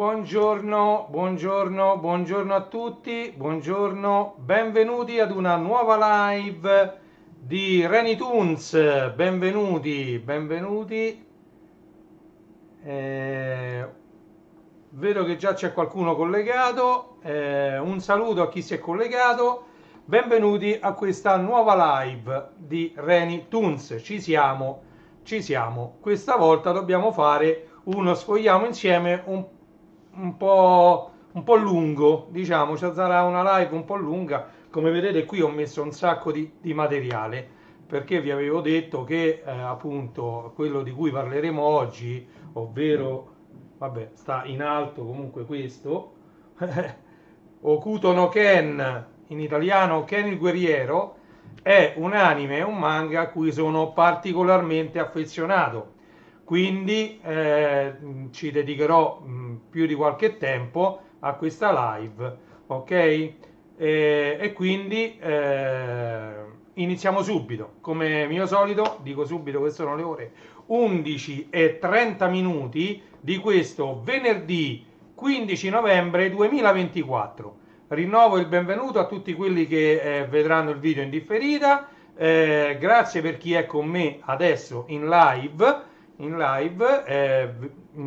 Buongiorno, buongiorno, buongiorno a tutti, buongiorno, benvenuti ad una nuova live di Renitoons, benvenuti, benvenuti. Vedo che già c'è qualcuno collegato, un saluto a chi si è collegato, benvenuti a questa nuova live di Renitoons, ci siamo, questa volta dobbiamo fare uno sfogliamo insieme un po' lungo, diciamo, ci sarà una live un po' lunga, come vedete qui ho messo un sacco di materiale, perché vi avevo detto che appunto quello di cui parleremo oggi, ovvero, vabbè, sta in alto comunque questo, Hokuto no Ken, in italiano Ken il guerriero, è un anime e un manga a cui sono particolarmente affezionato, quindi ci dedicherò più di qualche tempo a questa live, ok? E quindi iniziamo subito, come mio solito, dico subito che sono le ore 11:30 di questo venerdì 15 novembre 2024. Rinnovo il benvenuto a tutti quelli che vedranno il video in differita. Grazie per chi è con me adesso in live. In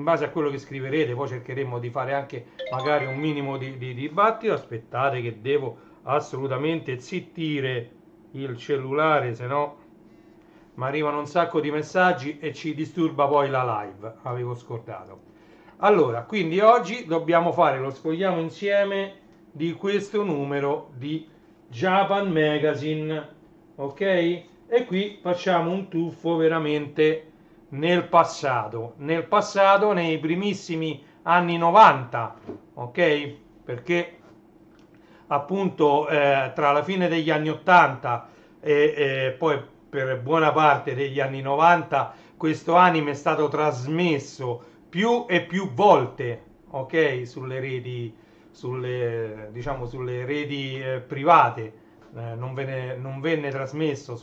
base a quello che scriverete, poi cercheremo di fare anche magari un minimo di dibattito. Aspettate, che devo assolutamente zittire il cellulare, se no mi arrivano un sacco di messaggi e ci disturba poi la live. Avevo scordato. Allora, quindi oggi dobbiamo fare lo sfogliamo insieme di questo numero di Japan Magazine, ok? E qui facciamo un tuffo veramente nel passato, nei primissimi anni 90, ok? Perché appunto tra la fine degli anni 80 e poi per buona parte degli anni 90 questo anime è stato trasmesso più e più volte, ok? Diciamo, sulle reti private, non venne trasmesso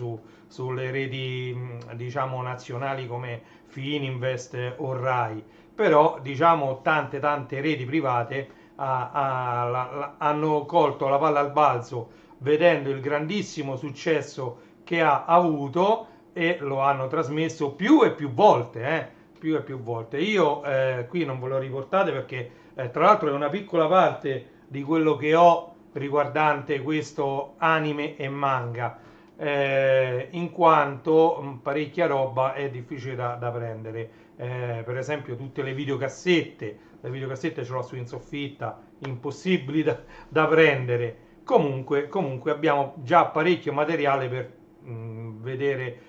sulle reti diciamo nazionali come Fininvest o Rai, però diciamo tante reti private hanno colto la palla al balzo vedendo il grandissimo successo che ha avuto e lo hanno trasmesso più e più volte, più e più volte. Io qui non ve lo riportate perché tra l'altro è una piccola parte di quello che ho riguardante questo anime e manga, in quanto parecchia roba è difficile da prendere. Per esempio tutte le videocassette ce l'ho su in soffitta, impossibili da prendere. Comunque abbiamo già parecchio materiale per vedere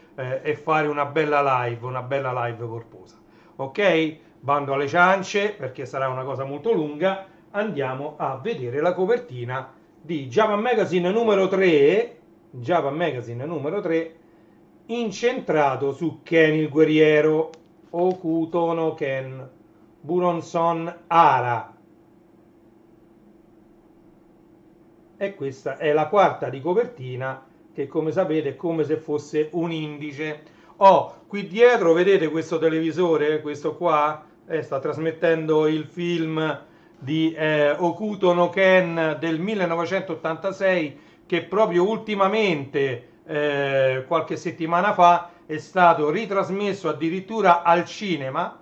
e fare una bella live corposa. Ok? Bando alle ciance perché sarà una cosa molto lunga. Andiamo a vedere la copertina di Japan Magazine numero 3, incentrato su Ken il guerriero, Hokuto no Ken, Buronson Ara. E questa è la quarta di copertina, che come sapete è come se fosse un indice. Qui dietro vedete questo televisore, questo qua, sta trasmettendo il film di Hokuto no Ken del 1986, che proprio ultimamente, qualche settimana fa, è stato ritrasmesso addirittura al cinema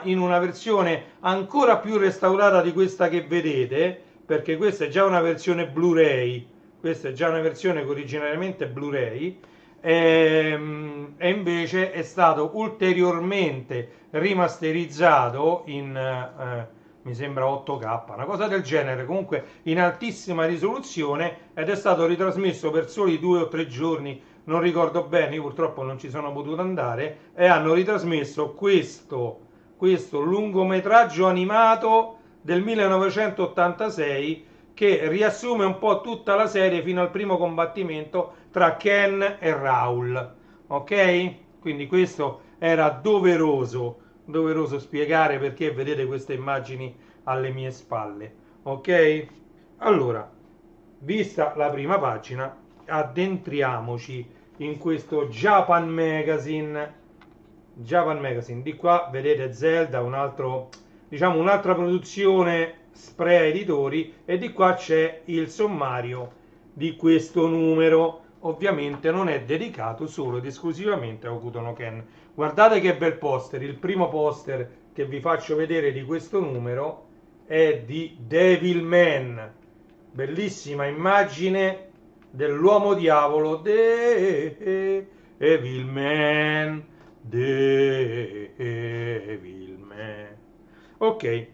in una versione ancora più restaurata di questa che vedete, perché questa è già una versione Blu-ray, originariamente Blu-ray, e invece è stato ulteriormente rimasterizzato in mi sembra 8K, una cosa del genere, comunque in altissima risoluzione, ed è stato ritrasmesso per soli 2 o 3 giorni, non ricordo bene, io purtroppo non ci sono potuto andare, e hanno ritrasmesso questo lungometraggio animato del 1986 che riassume un po' tutta la serie fino al primo combattimento tra Ken e Raul, ok? Quindi questo era doveroso spiegare perché vedete queste immagini alle mie spalle, ok? Allora, vista la prima pagina, addentriamoci in questo Japan Magazine. Di qua vedete Zelda, un altro diciamo un'altra produzione Sprea Editori, e di qua c'è il sommario di questo numero. Ovviamente non è dedicato solo ed esclusivamente a Hokuto no Ken. Guardate che bel poster, il primo poster che vi faccio vedere di questo numero è di Devilman, bellissima immagine dell'uomo diavolo, Devilman, Devilman. Ok, e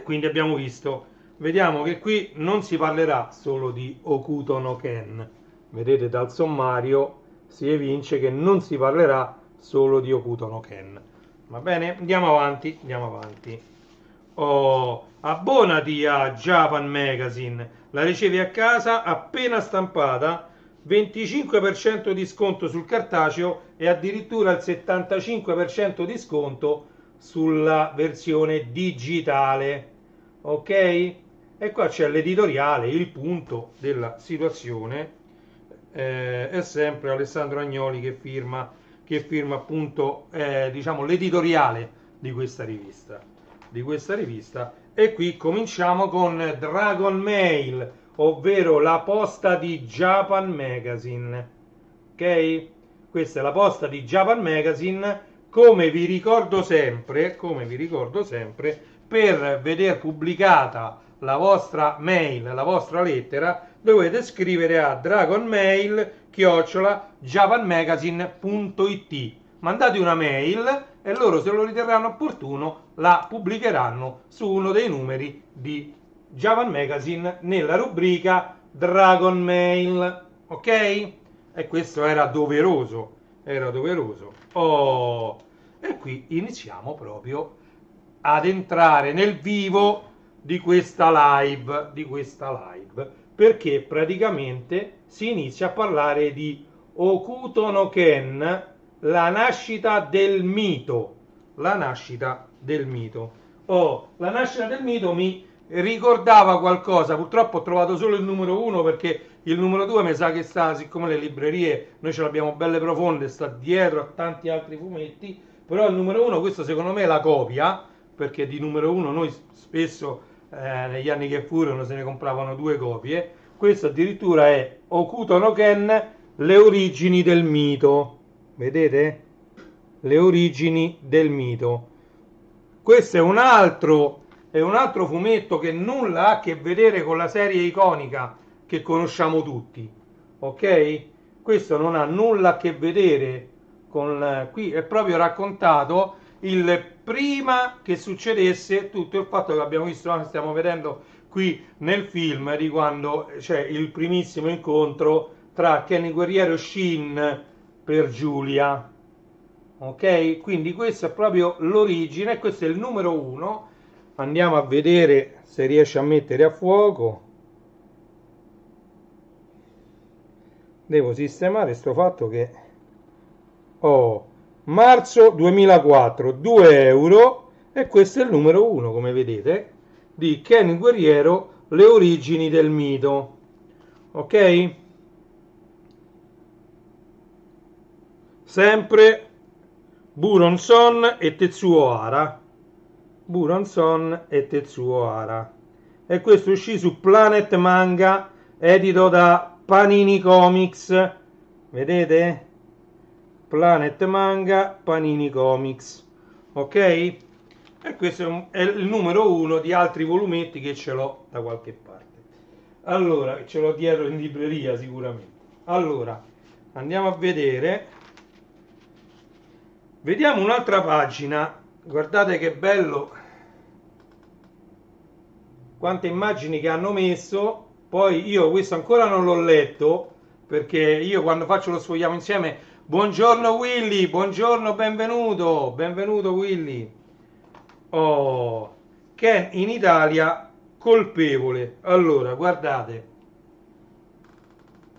quindi abbiamo visto, vediamo che qui non si parlerà solo di Hokuto no Ken. Vedete dal sommario si evince che non si parlerà solo di Hokuto no Ken. Va bene? Andiamo avanti, andiamo avanti. Oh, abbonati a Japan Magazine, la ricevi a casa appena stampata, 25% di sconto sul cartaceo e addirittura il 75% di sconto sulla versione digitale. Ok? E qua c'è l'editoriale, il punto della situazione. È sempre Alessandro Agnoli che firma appunto diciamo l'editoriale di questa rivista. E qui cominciamo con Dragon Mail, ovvero la posta di Japan Magazine. Ok? Questa è la posta di Japan Magazine. Come vi ricordo sempre, per veder pubblicata la vostra mail, la vostra lettera, dovete scrivere a dragonmail@japanmagazine.it. Mandate una mail e loro, se lo riterranno opportuno, la pubblicheranno su uno dei numeri di Japan Magazine nella rubrica Dragon Mail. Ok? E questo era doveroso. Oh, e qui iniziamo proprio ad entrare nel vivo di questa live, perché praticamente si inizia a parlare di Hokuto no Ken, la nascita del mito. La nascita del mito mi ricordava qualcosa. Purtroppo ho trovato solo il numero 1, perché il numero 2 mi sa che sta, siccome le librerie noi ce l'abbiamo belle profonde, sta dietro a tanti altri fumetti. Però il numero 1, questo secondo me è la copia, perché di numero 1 noi spesso negli anni che furono se ne compravano 2 copie. Questo addirittura è Hokuto no Ken, le origini del mito. Vedete? Le origini del mito. Questo è un altro fumetto che nulla ha a che vedere con la serie iconica che conosciamo tutti. Ok? Questo non ha nulla a che vedere con... Qui è proprio raccontato il prima che succedesse tutto il fatto che abbiamo visto, stiamo vedendo qui nel film, di quando c'è il primissimo incontro tra Ken Guerriero e Shin per Giulia. Ok? Quindi questa è proprio l'origine, e questo è il numero 1. Andiamo a vedere se riesce a mettere a fuoco. Devo sistemare sto fatto che... Oh, marzo 2004, 2 euro, e questo è il numero 1, come vedete, di Ken Guerriero, le origini del mito. Ok? Sempre Buronson e Tetsuo Hara. E questo uscì su Planet Manga, edito da Panini Comics. Vedete? Planet Manga, Panini Comics. Ok? E questo è il numero 1 di altri volumetti che ce l'ho da qualche parte. Allora, ce l'ho dietro in libreria sicuramente. Allora, andiamo a vedere. Vediamo un'altra pagina. Guardate che bello. Quante immagini che hanno messo. Poi io questo ancora non l'ho letto, perché io quando faccio lo sfogliamo insieme... Buongiorno Willy, buongiorno, benvenuto Willy. Oh, Ken in Italia colpevole. Allora, guardate,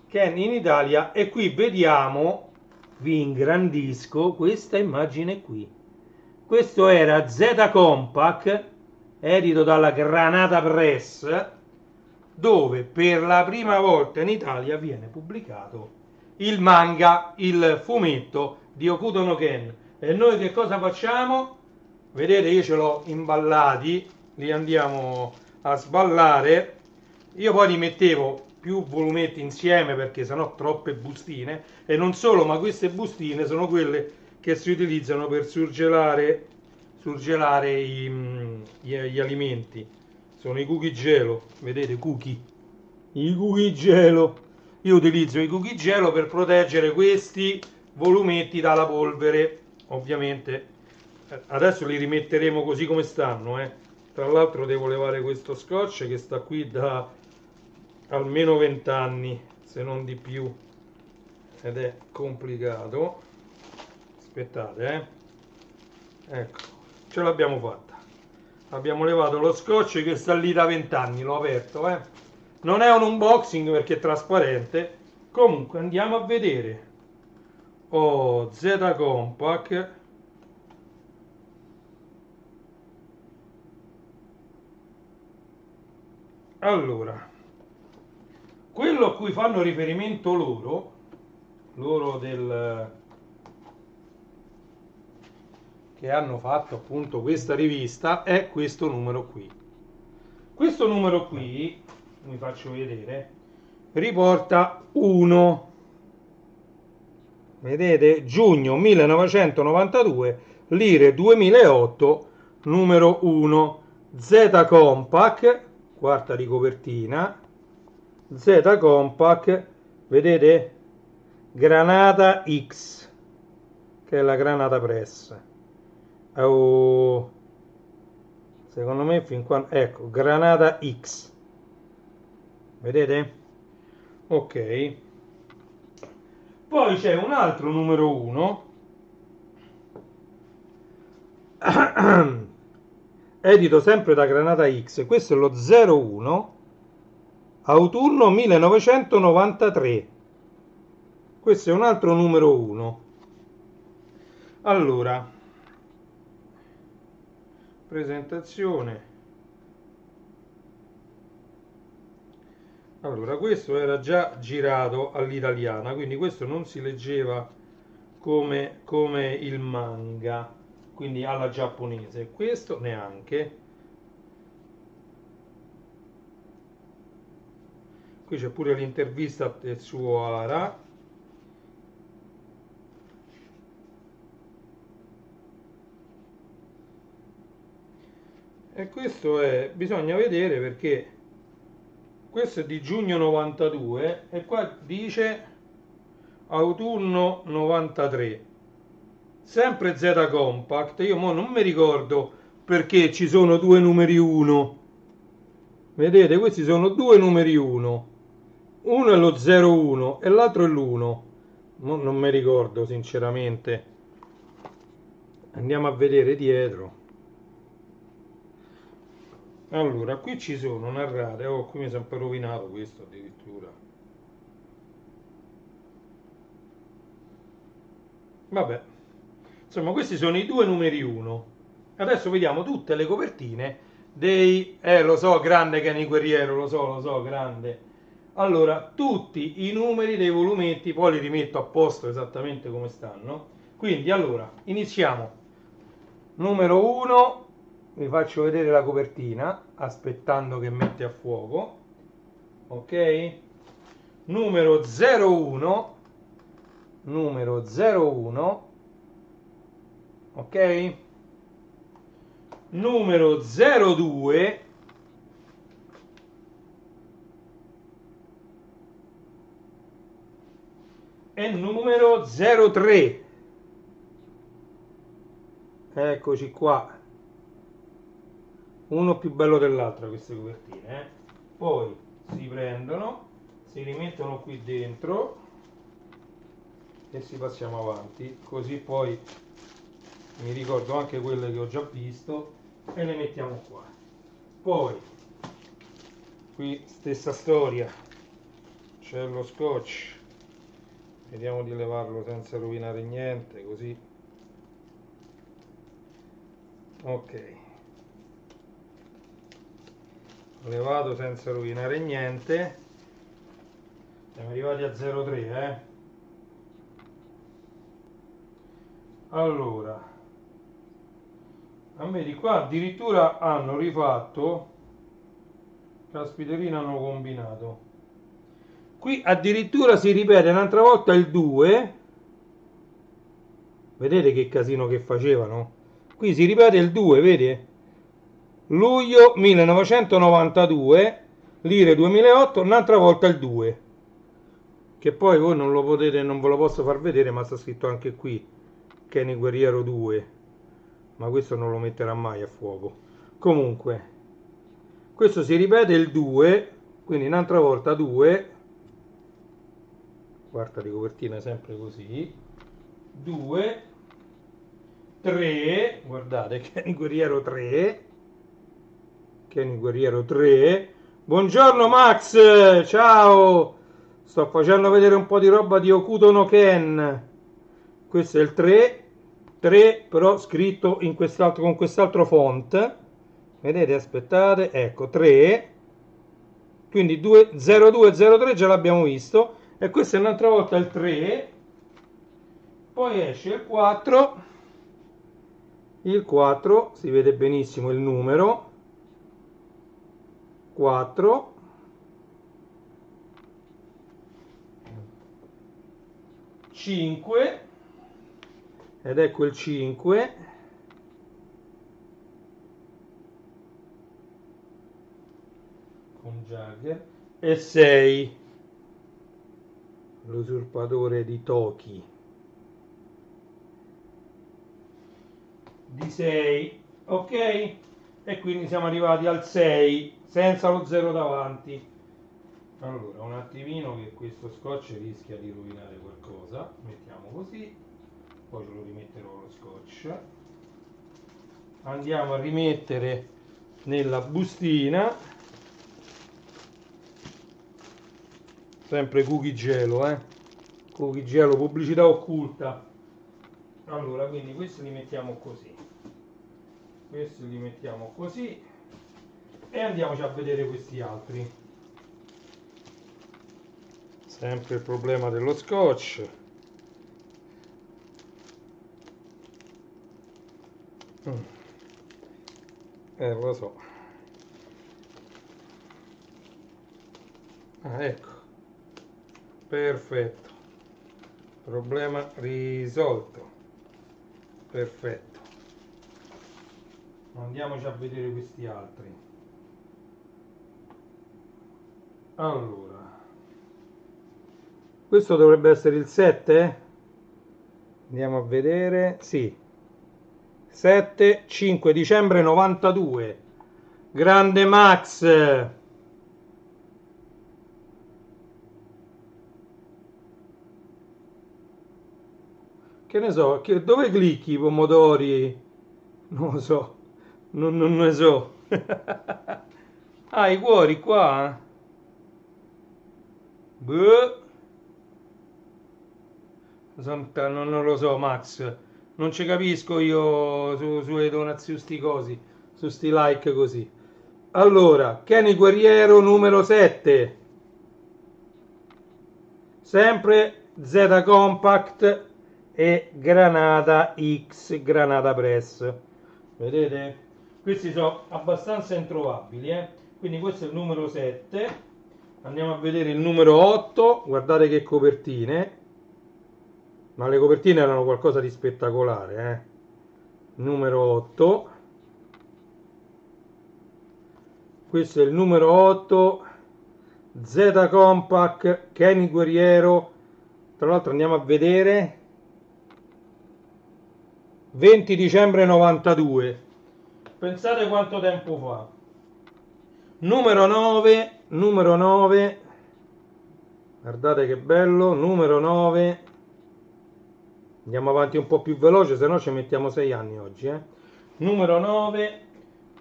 Ken in Italia, e qui vediamo, vi ingrandisco questa immagine qui. Questo era Z Compact, edito dalla Granata Press, dove per la prima volta in Italia viene pubblicato il manga, il fumetto di Hokuto no Ken. E noi che cosa facciamo? vedete, io ce l'ho imballati, li andiamo a sballare. Io poi li mettevo più volumetti insieme perché sennò troppe bustine, e non solo, ma queste bustine sono quelle che si utilizzano per surgelare gli alimenti. Sono i cookie gelo, vedete, i cookie gelo. Io utilizzo i cookie gelo per proteggere questi volumetti dalla polvere, ovviamente. Adesso li rimetteremo così come stanno, eh. Tra l'altro devo levare questo scotch che sta qui da almeno 20 anni, se non di più, ed è complicato. Aspettate, ecco, ce l'abbiamo fatta. Abbiamo levato lo scotch che sta lì da 20 anni, l'ho aperto, Non è un unboxing perché è trasparente. Comunque andiamo a vedere. Oh, Z Compact. Allora, quello a cui fanno riferimento loro che hanno fatto appunto questa rivista, è questo numero qui. Questo numero qui, vi faccio vedere, riporta 1. Vedete? Giugno 1992, lire 2008, numero 1. Z Compact, quarta di copertina. Z Compact, vedete? Granata X, che è la granata press. Oh, secondo me fin qua, ecco, granata X, vedete? Ok. Poi c'è un altro numero 1 edito sempre da Granata X. Questo è lo 01 autunno 1993. Questo è un altro numero 1. Allora, presentazione. Allora, questo era già girato all'italiana, quindi questo non si leggeva come il manga, quindi alla giapponese. Questo neanche. Qui c'è pure l'intervista a Tetsuo Hara. E questo bisogna vedere perché questo è di giugno 92 e qua dice autunno 93. Sempre Z Compact. Io mo non mi ricordo perché ci sono due numeri 1. Vedete, questi sono due numeri 1. Uno è lo 01 e l'altro è l'1. Non mi ricordo sinceramente. Andiamo a vedere dietro. Allora, qui ci sono narrate. Oh, qui mi sono un po' rovinato questo addirittura. Vabbè. Insomma, questi sono i due numeri 1. Adesso vediamo tutte le copertine dei... lo so, grande Kenny Guerriero, lo so, grande. Allora, tutti i numeri dei volumetti, poi li rimetto a posto esattamente come stanno. Quindi, allora, iniziamo. Numero 1, vi faccio vedere la copertina, aspettando che mette a fuoco. Ok? Numero 01, numero 01, ok? Numero 02, e numero 03. Eccoci qua, uno più bello dell'altro queste copertine. Poi si prendono, si rimettono qui dentro e si passiamo avanti, così poi mi ricordo anche quelle che ho già visto e le mettiamo qua. Poi qui stessa storia, c'è lo scotch, vediamo di levarlo senza rovinare niente, così. Ok, levato senza rovinare niente. Siamo arrivati a 03, allora a me di qua addirittura hanno rifatto, caspiterina, hanno combinato. Qui addirittura si ripete un'altra volta il 2. Vedete che casino che facevano? Qui si ripete il 2, vedi? Luglio 1992, lire 2008, un'altra volta il 2. Che poi voi non lo potete, non ve lo posso far vedere, ma sta scritto anche qui Kenny Guerriero 2. Ma questo non lo metterà mai a fuoco. Comunque, questo si ripete il 2, quindi un'altra volta 2. Quarta di copertina sempre così. 2, 3, guardate, Kenny Guerriero 3. Kenny Guerriero 3. Buongiorno Max, ciao! Sto facendo vedere un po' di roba di Hokuto no Ken. Questo è il 3, 3 però scritto in quest'altro, con quest'altro font. Vedete, aspettate, ecco 3. Quindi 0203 già l'abbiamo visto. E questo è un'altra volta il 3. Poi esce il 4. Il 4, si vede benissimo il numero. 4. 5. Ed ecco il 5. Con Jagger. E 6. L'usurpatore di Toki. Di 6. Ok? E quindi siamo arrivati al 6 senza lo 0 davanti. Allora, un attimino che questo scotch rischia di rovinare qualcosa. Mettiamo così, poi ce lo rimetterò lo scotch. Andiamo a rimettere nella bustina. Sempre Cookie Gelo, Cookie Gelo, pubblicità occulta. Allora, quindi questi li mettiamo così. Questi li mettiamo così. E andiamoci a vedere questi altri. Sempre il problema dello scotch. Lo so. Ah, ecco. Perfetto. Problema risolto. Perfetto. Andiamoci a vedere questi altri. Allora, questo dovrebbe essere il 7? Andiamo a vedere. Sì. 7, 5 dicembre 92. Grande Max. Che ne so, dove clicchi i pomodori? Non lo so. Non ne so. Ah, i cuori qua? Boh. Non lo so, Max. Non ci capisco io sulle donazioni, sti cosi, su sti like così. Allora, Kenny Guerriero numero 7. Sempre Z Compact e Granada X, Granada Press. Vedete? Questi sono abbastanza introvabili, Quindi questo è il numero 7. Andiamo a vedere il numero 8. Guardate che copertine. Ma le copertine erano qualcosa di spettacolare, Numero 8. Questo è il numero 8. Z Compact, Kenny Guerriero. Tra l'altro andiamo a vedere. 20 dicembre 92. Pensate quanto tempo fa. Numero 9. Numero 9. Guardate che bello. Numero 9. Andiamo avanti un po' più veloce, se no ci mettiamo 6 anni oggi, Numero 9,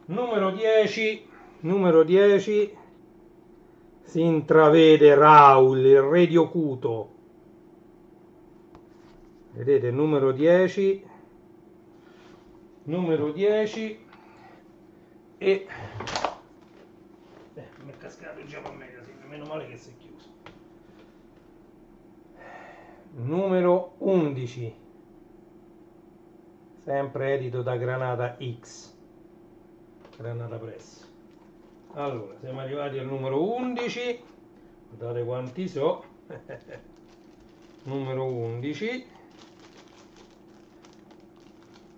numero 10, numero 10, si intravede Raul, il re di Hokuto. Vedete, numero 10, numero 10 e... mi è cascato il Japan Magazine, meno male che si è chiuso. Numero 11. sempre edito da Granata X, Granata Press. Allora, siamo arrivati al numero 11, guardate quanti so, numero 11,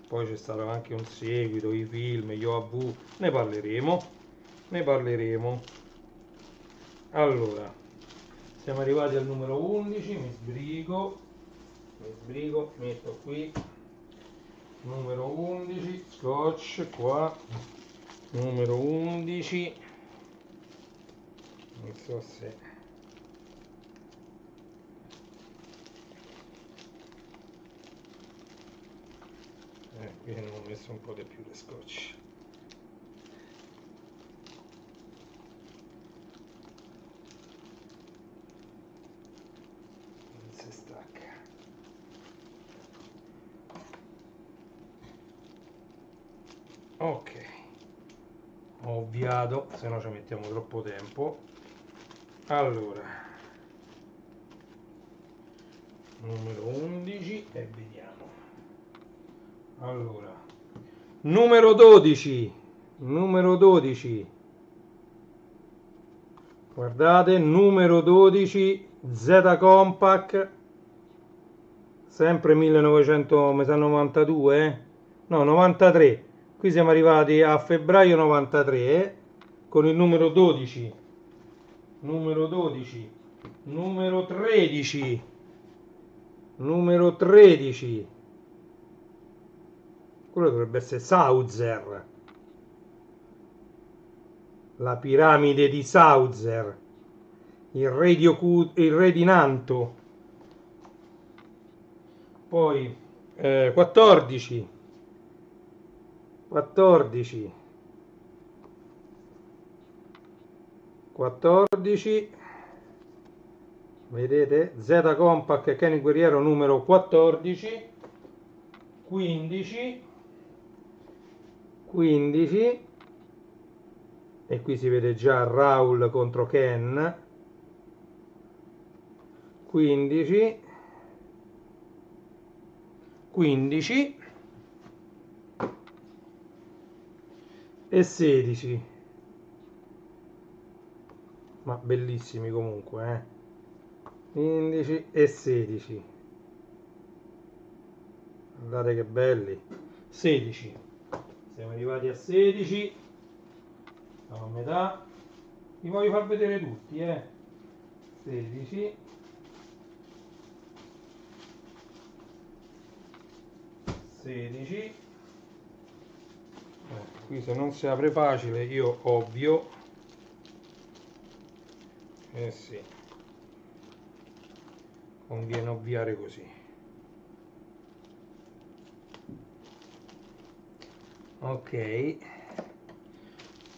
poi c'è stato anche un seguito, i film, gli OAV, ne parleremo, Allora, siamo arrivati al numero 11, mi sbrigo, metto qui, numero 11, scotch qua, numero 11, non so se qui ne ho messo un po' di più di scotch. Non si stacca. Ok, ho ovviato, se no ci mettiamo troppo tempo. Allora, numero 11 e vediamo. Allora, numero 12, guardate, numero 12, Z Compact, sempre 1992, no, 93, qui siamo arrivati a febbraio 93, con il numero 12, numero 13, quello dovrebbe essere Sauser, la piramide di Sauser, il re di Nanto. Poi 14, vedete, Z Compact Kenny Guerriero numero 14, 15, e qui si vede già Raul contro Ken, 15 e 16, ma bellissimi comunque, 15 e 16, guardate che belli. 16, siamo arrivati a 16, siamo a metà, vi voglio far vedere tutti, 16, 16, qui se non si apre facile io ovvio, sì, conviene ovviare così. Ok,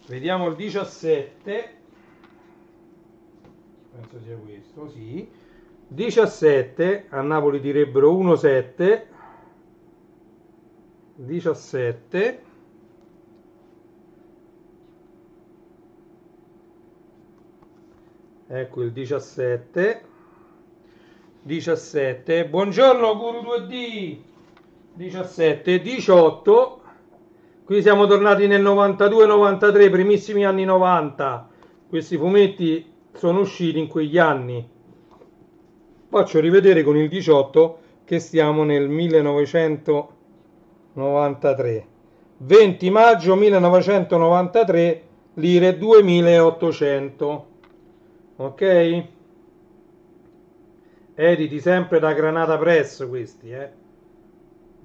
vediamo il 17, penso sia questo, sì, 17, a Napoli direbbero 1-7, 17, ecco il 17, buongiorno Guru 2D, 17, 18, qui siamo tornati nel 92-93, primissimi anni 90, questi fumetti sono usciti in quegli anni. Faccio rivedere con il 18 che stiamo nel 1993, 20 maggio 1993, lire 2800, ok? Editi sempre da Granata Press questi,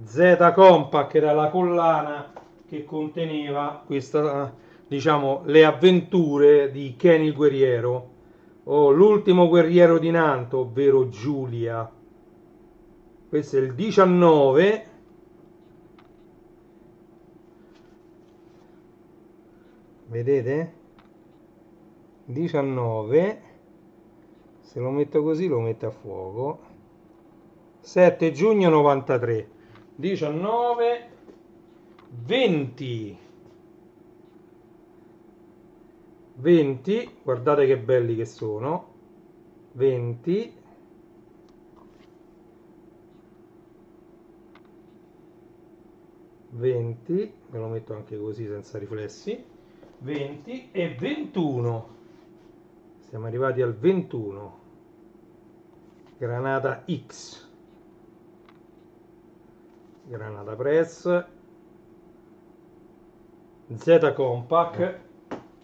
Z Compact era la collana che conteneva questa, diciamo, le avventure di Kenny il guerriero, o l'ultimo guerriero di Nanto, ovvero Giulia. Questo è il 19, vedete? 19, se lo metto così lo metto a fuoco. 7 giugno 93, 19, 20, guardate che belli che sono, 20, 20, me lo metto anche così senza riflessi, 20 e 21. Siamo arrivati al 21. Granata X, Granata Press, Z Compact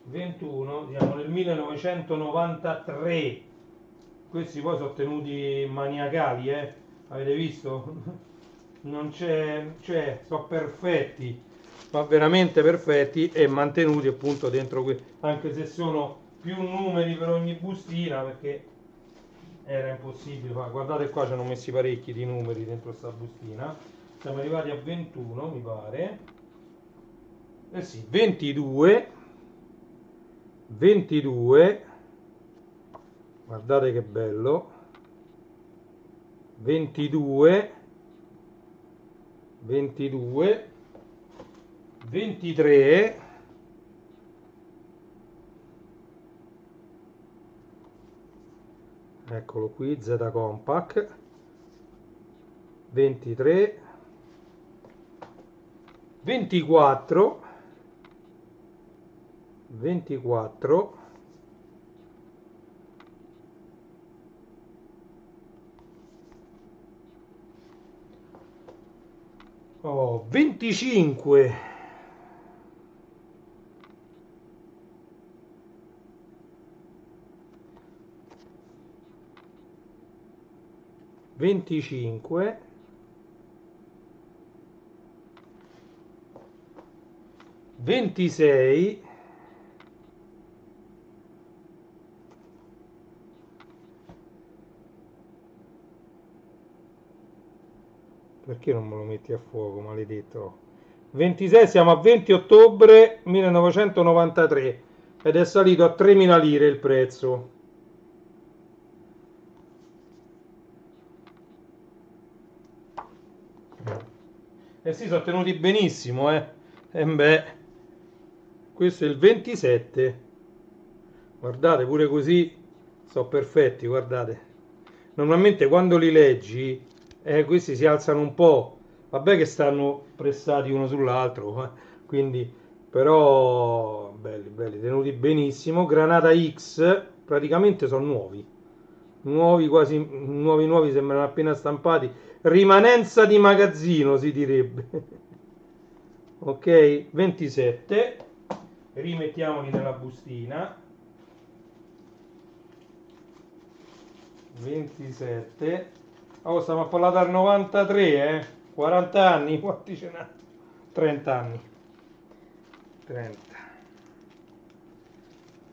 21, siamo nel 1993. Questi poi sono tenuti maniacali, avete visto? Non c'è, cioè sono perfetti, ma veramente perfetti, e mantenuti appunto dentro qui, anche se sono più numeri per ogni bustina, perché era impossibile fare. Guardate qua, ci hanno messi parecchi di numeri dentro sta bustina. Siamo arrivati a 21, mi pare. Eh sì, 22, 22, guardate che bello, 22, 22, 23, eccolo qui, Z Compact, 23, 24, 24, oh, 25, 25, 26, perché non me lo metti a fuoco, maledetto? 26, siamo a 20 ottobre 1993 ed è salito a 3.000 lire il prezzo. Eh sì, sono tenuti benissimo, eh. E beh, questo è il 27. Guardate, pure così sono perfetti, guardate. Normalmente quando li leggi, questi si alzano un po'. Vabbè che stanno pressati uno sull'altro, quindi, però belli, belli, tenuti benissimo. Granata X, praticamente sono nuovi. Nuovi, quasi nuovi, nuovi, sembrano appena stampati. Rimanenza di magazzino, si direbbe. Ok, 27. Rimettiamoli nella bustina. 27. Oh, stiamo a parlare dal 93, 40 anni, quanti ce n'ha? 30 anni. 30.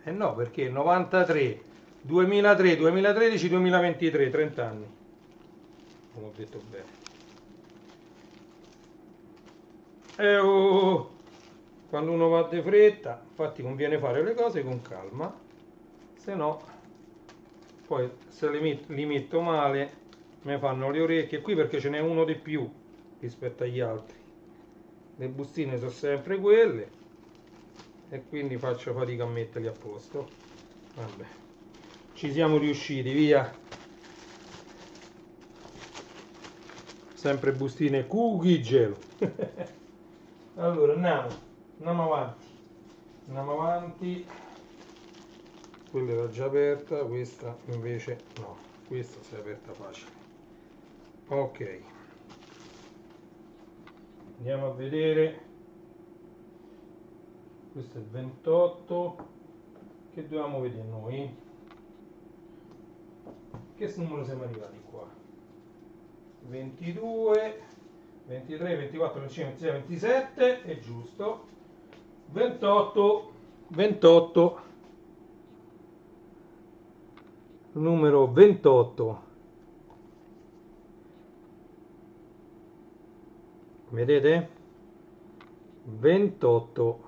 Eh no, perché 93, 2003, 2013, 2023, 30 anni. Non ho detto bene. Oh, quando uno va di fretta, infatti conviene fare le cose con calma, se no poi se li metto male mi fanno le orecchie qui, perché ce n'è uno di più rispetto agli altri. Le bustine sono sempre quelle e quindi faccio fatica a metterli a posto. Vabbè, ci siamo riusciti, via. Sempre bustine cookie gelo. Allora andiamo avanti, andiamo avanti. Quella era già aperta, questa invece no, questa si è aperta facile. Ok, andiamo a vedere. Questo è il 28. Che dovevamo vedere noi? Che numero siamo arrivati qua? 22, 23, 24, 25, 26, 27, è giusto. 28, 28, numero 28. Vedete? 28.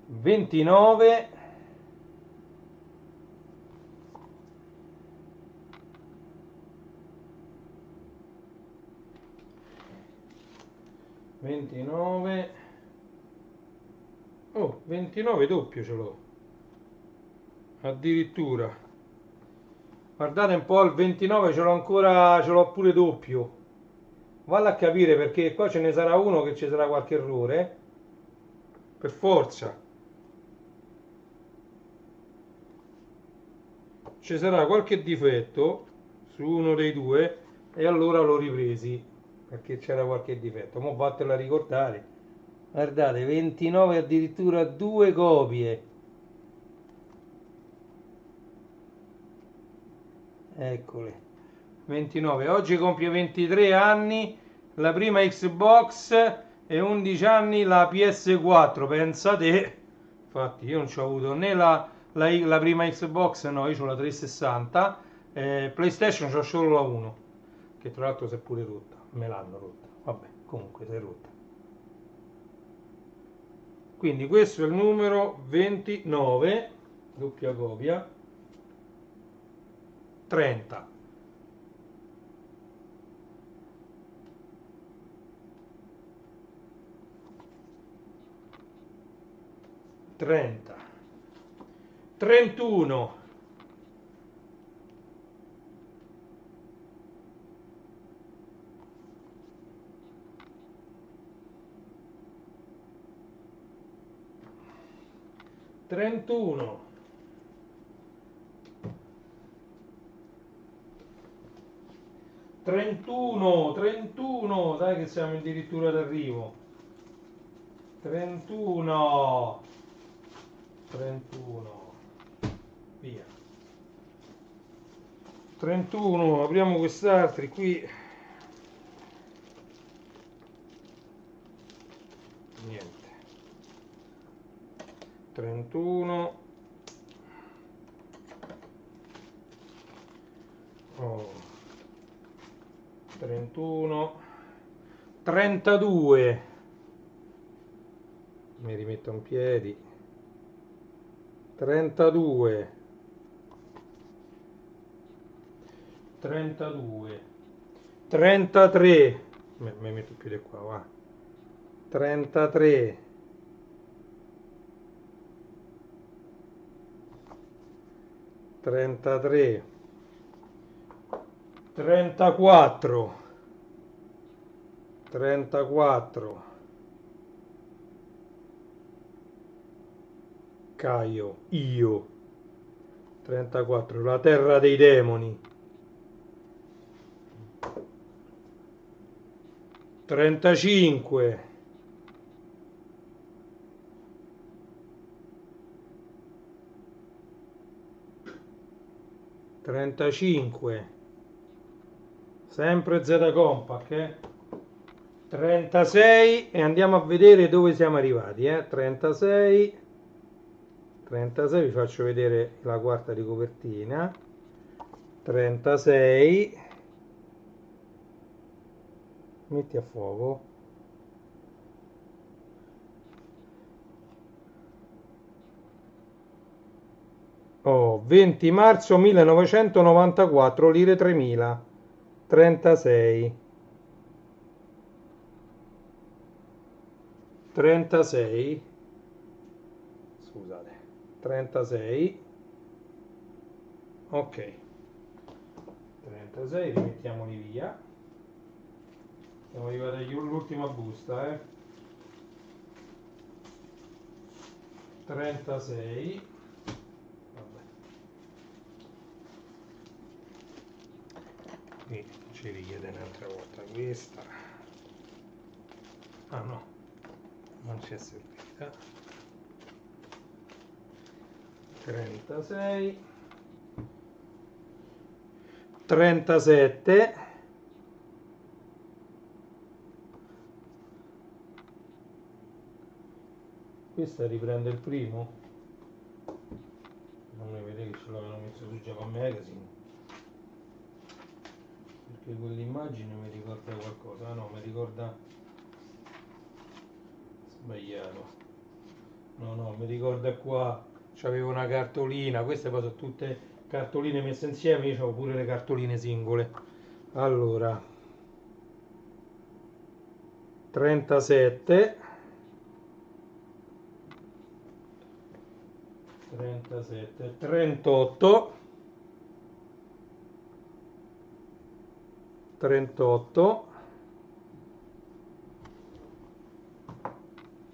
29, 29, oh, 29 doppio ce l'ho, addirittura. Guardate un po', il 29 ce l'ho ancora, ce l'ho pure doppio. Valla a capire perché qua ce ne sarà uno che ci sarà qualche errore. Per forza. Ci sarà qualche difetto su uno dei due e allora l'ho ripresi perché c'era qualche difetto. Mo' vattela a ricordare. Guardate, 29 addirittura due copie. Eccole. 29. Oggi compie 23 anni la prima Xbox e 11 anni la PS4. Pensa te. Infatti io non ci ho avuto né la prima Xbox, no, io ho la 360. PlayStation c'ho solo la 1, che tra l'altro si è pure rotta. Me l'hanno rotta. Vabbè, comunque si è rotta. Quindi questo è il numero 29, doppia copia, 30. 30, 31, 31, 31, 31, dai che siamo addirittura d'arrivo. 31, 31, via. 31, apriamo quest'altri qui. Niente. 31. Oh. 31. 32. Mi rimetto in piedi. 32. 32. 33. Mi metto più di qua, va. 33. 33. 34. 34. Caio, io. 34. La terra dei demoni. 35. 35. Sempre Z Compact, 36 e andiamo a vedere dove siamo arrivati, 36. 36, vi faccio vedere la quarta di copertina. 36. Metti a fuoco. Oh, 20 marzo 1994, lire 3000. 36. 36. Scusate. 36. Ok. 36, rimettiamoli via. Siamo arrivati all'ultima busta, 36. Vabbè. Qui ci richiede un'altra volta questa. Ah no, non ci è servita. 36. 37. Questa riprende il primo. Non mi vedete che ce l'avevano messo su Japan Magazine, perché quell'immagine mi ricorda qualcosa. Ah no, mi ricorda sbagliato. No, mi ricorda qua c'avevo una cartolina. Queste poi sono tutte cartoline messe insieme. Io avevo pure le cartoline singole. Allora 37. 37, 38. 38,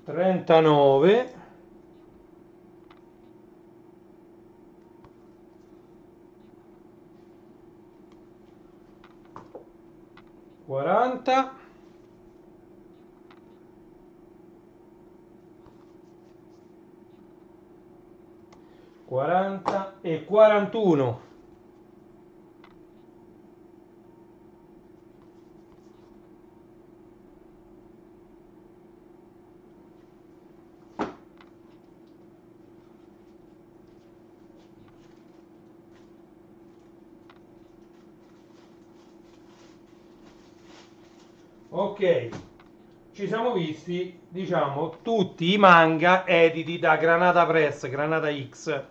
39, 40, 40 e 41. Ok, ci siamo visti, diciamo, tutti i manga editi da Granata Press, Granata X.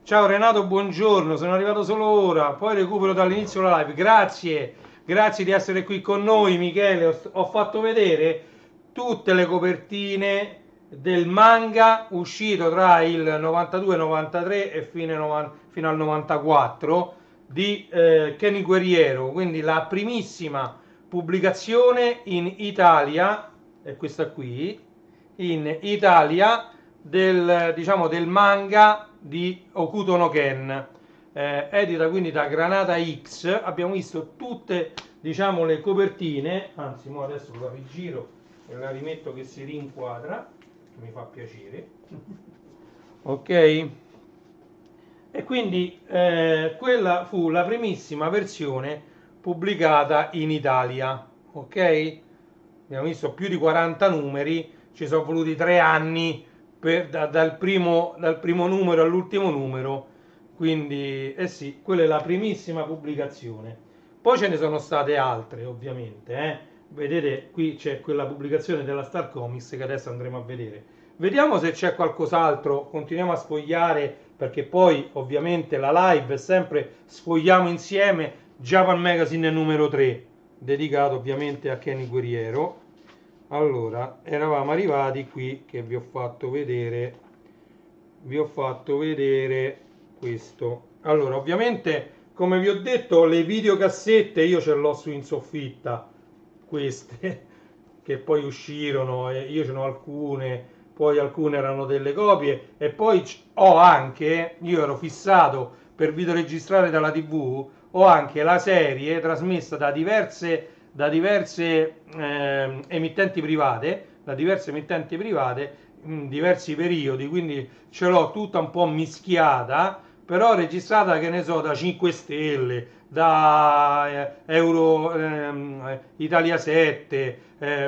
Ciao Renato, buongiorno, sono arrivato solo ora, poi recupero dall'inizio la live. Grazie, grazie di essere qui con noi, Michele. Ho fatto vedere tutte le copertine del manga uscito tra il 92 e 93 e fino al 94 di Kenny Guerriero, quindi la primissima pubblicazione in Italia, è questa qui, in Italia del, diciamo, del manga di Hokuto no Ken, edita quindi da Granata X. Abbiamo visto tutte, diciamo, le copertine, anzi mo adesso la rigiro e la rimetto che si rinquadra, che mi fa piacere. Ok? E quindi quella fu la primissima versione pubblicata in Italia, ok? Abbiamo visto più di 40 numeri, ci sono voluti 3 anni dal primo numero all'ultimo numero, quindi eh sì, quella è la primissima pubblicazione. Poi ce ne sono state altre, ovviamente, Vedete, qui c'è quella pubblicazione della Star Comics che adesso andremo a vedere. Vediamo se c'è qualcos'altro, continuiamo a sfogliare perché poi ovviamente la live è sempre sfogliamo insieme Japan Magazine numero 3, dedicato ovviamente a Kenny Guerriero. Allora, eravamo arrivati qui che vi ho fatto vedere questo. Allora, ovviamente, come vi ho detto, le videocassette io ce l'ho su in soffitta, queste che poi uscirono, e io ce n'ho alcune, poi alcune erano delle copie, e poi ho anche, io ero fissato per videoregistrare dalla TV, ho anche la serie trasmessa da diverse emittenti private, in diversi periodi, quindi ce l'ho tutta un po' mischiata, però registrata, che ne so, da 5 Stelle, da Italia 7,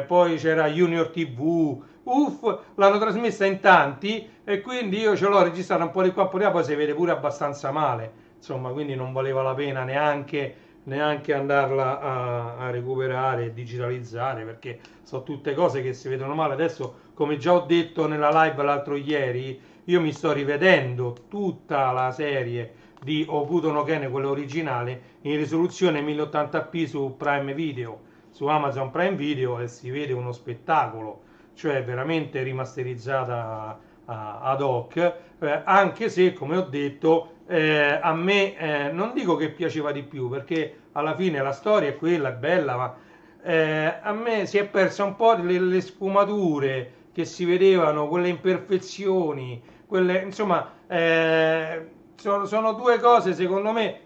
poi c'era Junior TV, l'hanno trasmessa in tanti e quindi io ce l'ho registrata un po' di qua, un po' di là, poi si vede pure abbastanza male, insomma, quindi non valeva la pena neanche andarla a recuperare e digitalizzare, perché sono tutte cose che si vedono male. Adesso, come già ho detto nella live l'altro ieri, io mi sto rivedendo tutta la serie di Hokuto no Ken, quella originale, in risoluzione 1080p su Prime Video, su Amazon Prime Video, e si vede uno spettacolo, cioè veramente rimasterizzata ad hoc, anche se, come ho detto, a me non dico che piaceva di più, perché alla fine la storia è quella, è bella, ma a me si è persa un po' le sfumature che si vedevano, quelle imperfezioni, quelle, insomma, sono due cose, secondo me,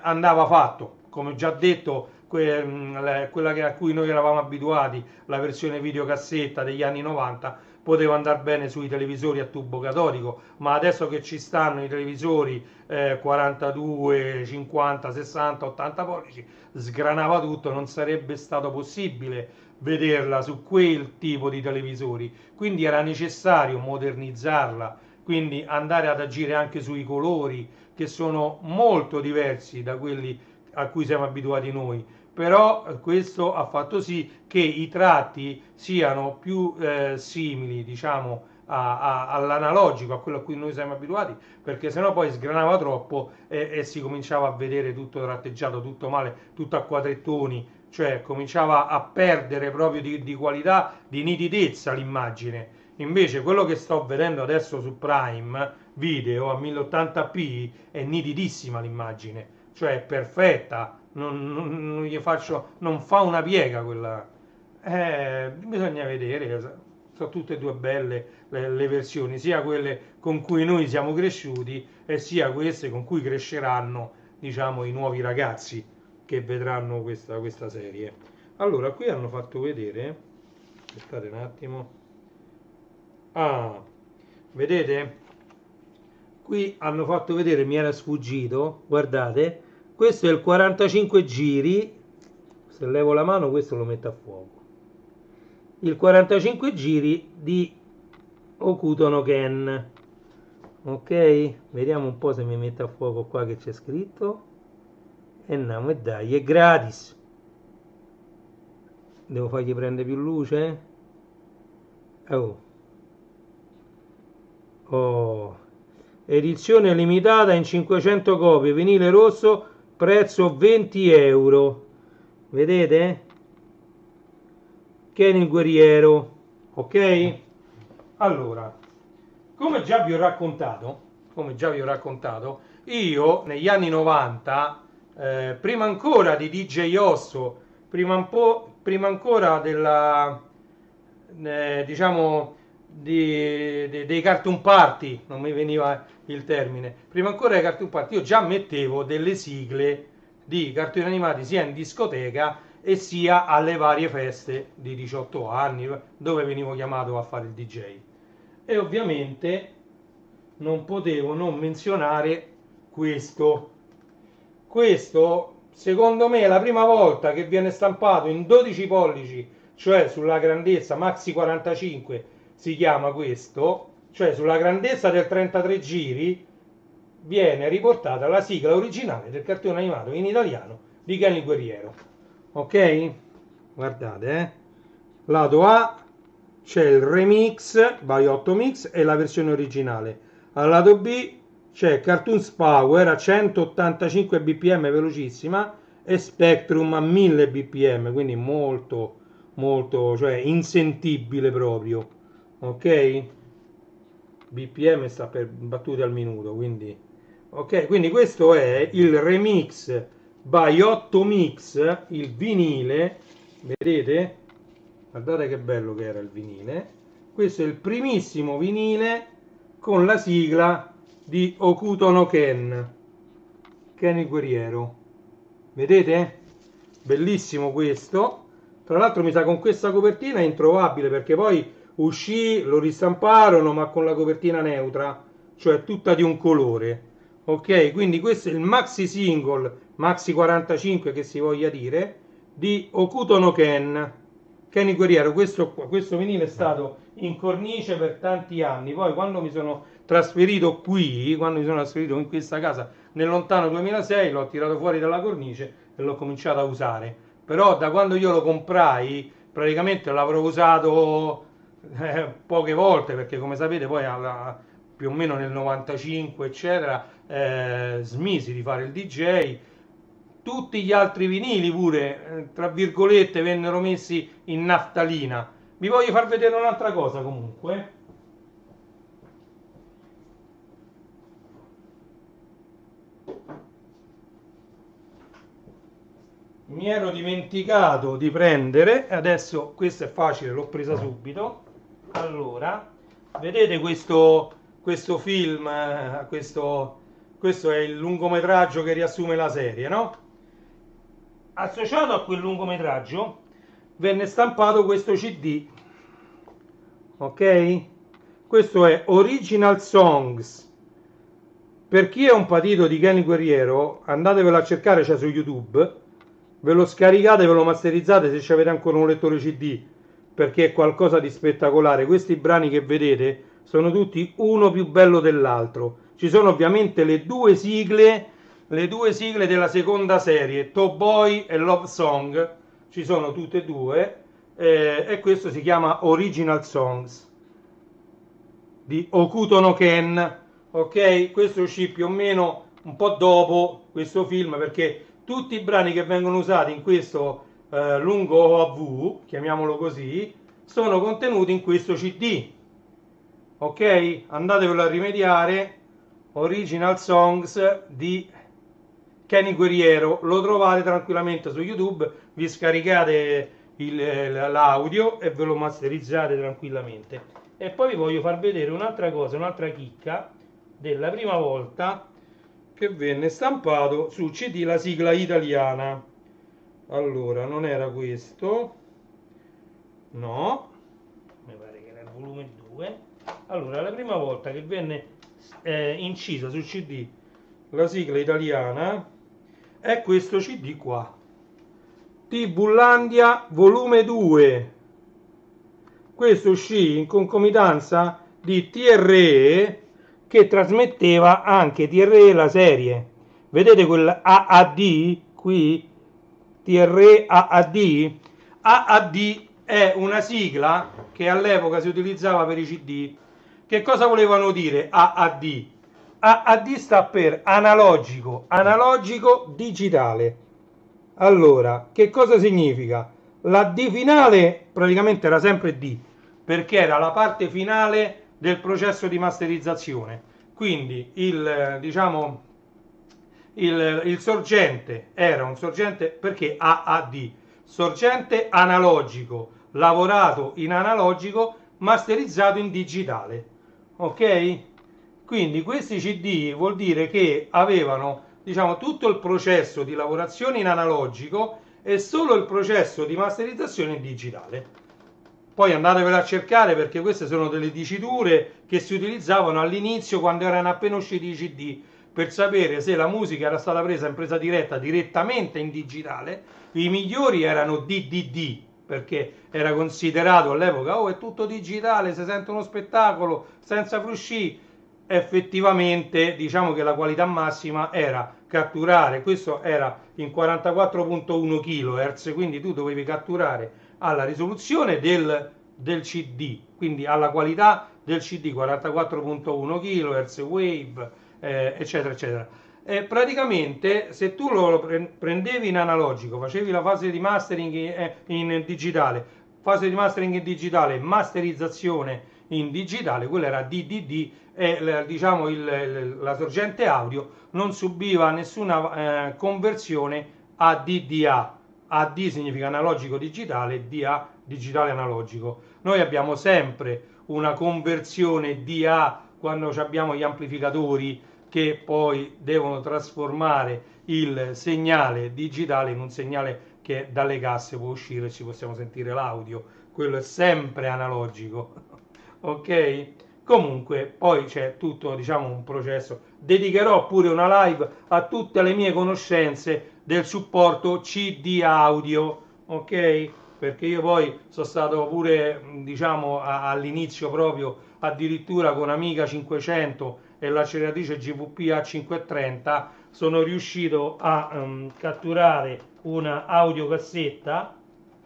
andava fatto, come già detto, quella a cui noi eravamo abituati, la versione videocassetta degli anni 90, poteva andare bene sui televisori a tubo catodico, ma adesso che ci stanno i televisori 42, 50, 60, 80 pollici, sgranava tutto, non sarebbe stato possibile vederla su quel tipo di televisori, quindi era necessario modernizzarla, quindi andare ad agire anche sui colori, che sono molto diversi da quelli a cui siamo abituati noi. Però questo ha fatto sì che i tratti siano più simili, diciamo, all'analogico, a quello a cui noi siamo abituati, perché sennò poi sgranava troppo e si cominciava a vedere tutto tratteggiato, tutto male, tutto a quadrettoni, cioè cominciava a perdere proprio di qualità, di nitidezza l'immagine. Invece quello che sto vedendo adesso su Prime Video a 1080p è nitidissima l'immagine, cioè perfetta, non gli faccio, non fa una piega quella. Bisogna vedere, sono tutte e due belle le versioni, sia quelle con cui noi siamo cresciuti e sia queste con cui cresceranno, diciamo, i nuovi ragazzi che vedranno questa serie. Allora, qui hanno fatto vedere, aspettate un attimo, ah, vedete? Qui hanno fatto vedere, mi era sfuggito, guardate, questo è il 45 giri, se levo la mano questo lo metto a fuoco, il 45 giri di Hokuto no Ken, ok? Vediamo un po' se mi mette a fuoco qua che c'è scritto, e andiamo e dai, è gratis, devo fargli prendere più luce, oh, edizione limitata in 500 copie, vinile rosso, prezzo 20 euro, vedete? Ken il guerriero, ok? Allora, come già vi ho raccontato, io negli anni 90, prima ancora di DJ Osso, prima ancora della, diciamo, dei cartoon party, non mi veniva il termine, prima ancora dei cartoon party, io già mettevo delle sigle di cartoni animati sia in discoteca e sia alle varie feste di 18 anni, dove venivo chiamato a fare il DJ. E ovviamente non potevo non menzionare questo. Questo, secondo me, è la prima volta che viene stampato in 12 pollici, cioè sulla grandezza Maxi 45, si chiama questo, cioè sulla grandezza del 33 giri, viene riportata la sigla originale del cartone animato in italiano di Ken il guerriero. Ok? Guardate, lato A c'è il remix by 8 Mix e la versione originale. Al lato B c'è Cartoons Power a 185 bpm velocissima e Spectrum a 1000 bpm, quindi molto molto, cioè insentibile proprio. Ok? BPM sta per battute al minuto, quindi ok, quindi questo è il remix by 8 Mix, il vinile, vedete? Guardate che bello che era il vinile. Questo è il primissimo vinile con la sigla di Hokuto no Ken, Ken il guerriero. Vedete? Bellissimo questo. Tra l'altro mi sa con questa copertina è introvabile perché poi uscì, lo ristamparono ma con la copertina neutra, cioè tutta di un colore. Ok, quindi questo è il maxi single, maxi 45 che si voglia dire, di Hokuto no Ken, Ken il guerriero. Questo vinile è stato in cornice per tanti anni, poi quando mi sono trasferito qui, quando mi sono trasferito in questa casa nel lontano 2006, l'ho tirato fuori dalla cornice e l'ho cominciato a usare. Però da quando io lo comprai, praticamente l'avrò usato poche volte, perché come sapete poi più o meno nel 95 eccetera smisi di fare il DJ. Tutti gli altri vinili pure, tra virgolette, vennero messi in naftalina. Vi voglio far vedere un'altra cosa comunque. Mi ero dimenticato di prendere, adesso questo è facile, l'ho presa subito. Allora, vedete questo film, questo è il lungometraggio che riassume la serie, no? Associato a quel lungometraggio venne stampato questo CD, ok? Questo è Original Songs. Per chi è un patito di Ken il guerriero, andatevelo a cercare, c'è su YouTube, ve lo scaricate, ve lo masterizzate se avete ancora un lettore CD, perché è qualcosa di spettacolare. Questi brani che vedete sono tutti uno più bello dell'altro. Ci sono ovviamente le due sigle della seconda serie, Toe Boy e Love Song, ci sono tutte e due, e questo si chiama Original Songs di Hokuto no Ken. Ok, questo uscì più o meno un po' dopo questo film, perché tutti i brani che vengono usati in questo lungo OAV, chiamiamolo così, sono contenuti in questo CD. Ok, andatevelo a rimediare. Original Songs di Kenny Guerriero, lo trovate tranquillamente su YouTube, vi scaricate l'audio e ve lo masterizzate tranquillamente. E poi vi voglio far vedere un'altra cosa, un'altra chicca della prima volta che venne stampato su CD la sigla italiana. Allora, non era questo, no, mi pare che era il volume 2. Allora, la prima volta che venne incisa su CD la sigla italiana è questo CD qua, T-Bullandia volume 2. Questo uscì in concomitanza di TRE, che trasmetteva anche TRE la serie. Vedete quel AAD qui? TRE AAD? AAD è una sigla che all'epoca si utilizzava per i CD. Che cosa volevano dire AAD? AAD sta per analogico digitale. Allora, che cosa significa? La D finale praticamente era sempre D, perché era la parte finale del processo di masterizzazione. Quindi diciamo, il sorgente era un sorgente, perché AAD, sorgente analogico, lavorato in analogico, masterizzato in digitale. Ok? Quindi questi CD vuol dire che avevano, diciamo, tutto il processo di lavorazione in analogico e solo il processo di masterizzazione in digitale. Poi andatevela a cercare, perché queste sono delle diciture che si utilizzavano all'inizio, quando erano appena usciti i CD, per sapere se la musica era stata presa in presa diretta direttamente in digitale. I migliori erano DDD, perché era considerato all'epoca, oh, è tutto digitale, si sente uno spettacolo senza frusci. Effettivamente, diciamo che la qualità massima era catturare, questo era in 44.1 kHz, quindi tu dovevi catturare alla risoluzione del CD, quindi alla qualità del CD, 44.1 kHz, wave, eccetera eccetera. E praticamente, se tu lo prendevi in analogico, facevi la fase di mastering in digitale, fase di mastering in digitale, masterizzazione in digitale, quella era DDD, e diciamo la sorgente audio non subiva nessuna conversione a DDA. AD significa analogico digitale, DA digitale analogico. Noi abbiamo sempre una conversione DA quando abbiamo gli amplificatori che poi devono trasformare il segnale digitale in un segnale che dalle casse può uscire e ci possiamo sentire l'audio. Quello è sempre analogico. Ok? Comunque poi c'è tutto, diciamo, un processo. Dedicherò pure una live a tutte le mie conoscenze del supporto CD audio, ok? Perché io poi sono stato pure, diciamo, all'inizio proprio addirittura con Amiga 500 e l'acceleratrice GVP A530 sono riuscito a catturare una audiocassetta,